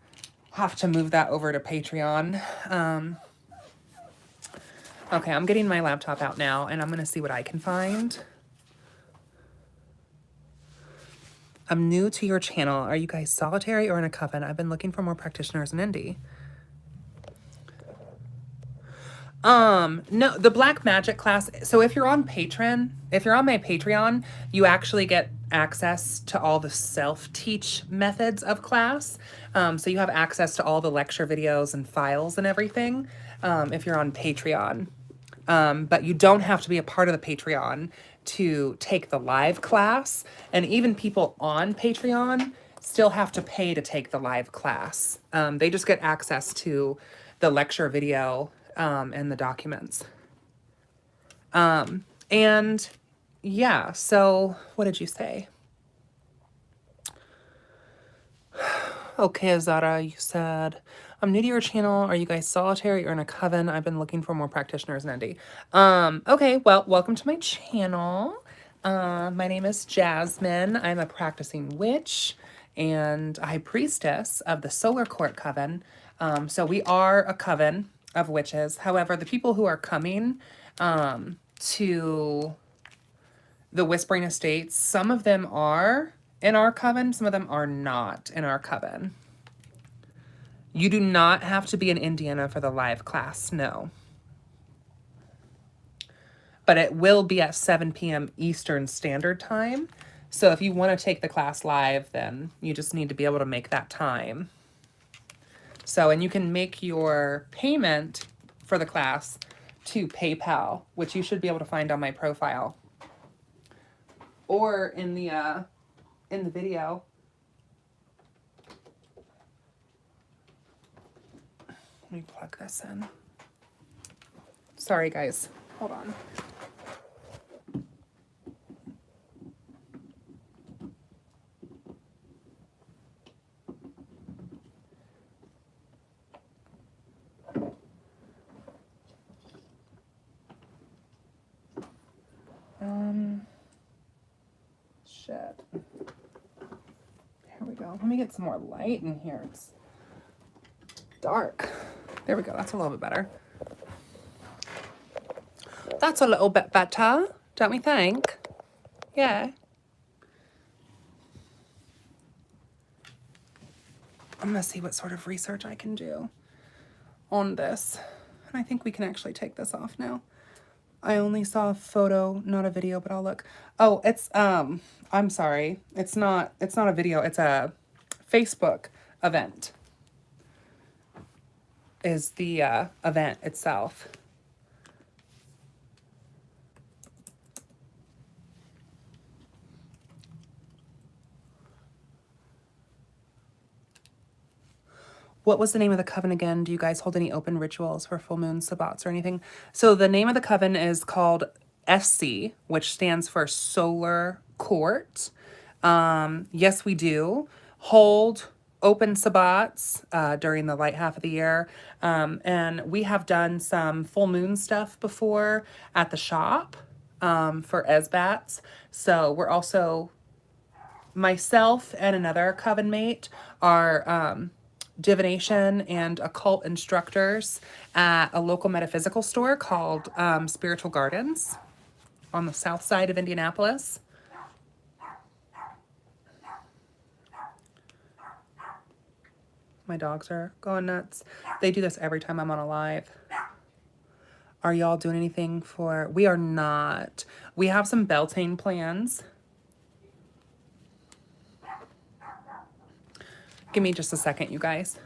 have to move that over to Patreon. Okay, I'm getting my laptop out now, and I'm going to see what I can find. I'm new to your channel. Are you guys solitary or in a coven? I've been looking for more practitioners in Indy. No, the Black Magic class. So if you're on my Patreon, you actually get access to all the self-teach methods of class. So you have access to all the lecture videos and files and everything, if you're on Patreon. But you don't have to be a part of the Patreon to take the live class. And even people on Patreon still have to pay to take the live class. They just get access to the lecture video and the documents. And yeah, so what did you say? Okay, Azara, you said, I'm new to your channel. Are you guys solitary or in a coven? I've been looking for more practitioners in Indy. Okay, well, welcome to my channel. My name is Jasmine. I'm a practicing witch and a high priestess of the Solar Court Coven. So we are a coven of witches. However, the people who are coming to the Whispering Estates. Some of them are in our coven, some of them are not in our coven. You do not have to be in Indiana for the live class, no. But it will be at 7 p.m. Eastern Standard Time. So if you want to take the class live, then you just need to be able to make that time. So, and you can make your payment for the class to PayPal, which you should be able to find on my profile. Or in the video. Let me plug this in. Sorry, guys. Hold on. Shit. Here we go. Let me get some more light in here. It's dark. There we go. That's a little bit better. That's a little bit better, don't we think? Yeah. I'm gonna see what sort of research I can do on this. And I think we can actually take this off now. I only saw a photo, not a video, but I'll look. Oh, it's, I'm sorry. It's not a video. It's a Facebook event is the event itself. What was the name of the coven again? Do you guys hold any open rituals for full moon sabbats or anything? So the name of the coven is called SC, which stands for Solar Court. Yes, we do hold open sabbats during the light half of the year. And we have done some full moon stuff before at the shop for SBATs. So we're also, myself and another coven mate are divination and occult instructors at a local metaphysical store called Spiritual Gardens on the south side of Indianapolis. My dogs are going nuts. They do this every time I'm on a live. Are y'all doing anything for... We are not. We have some Beltane plans. Give me just a second, you guys.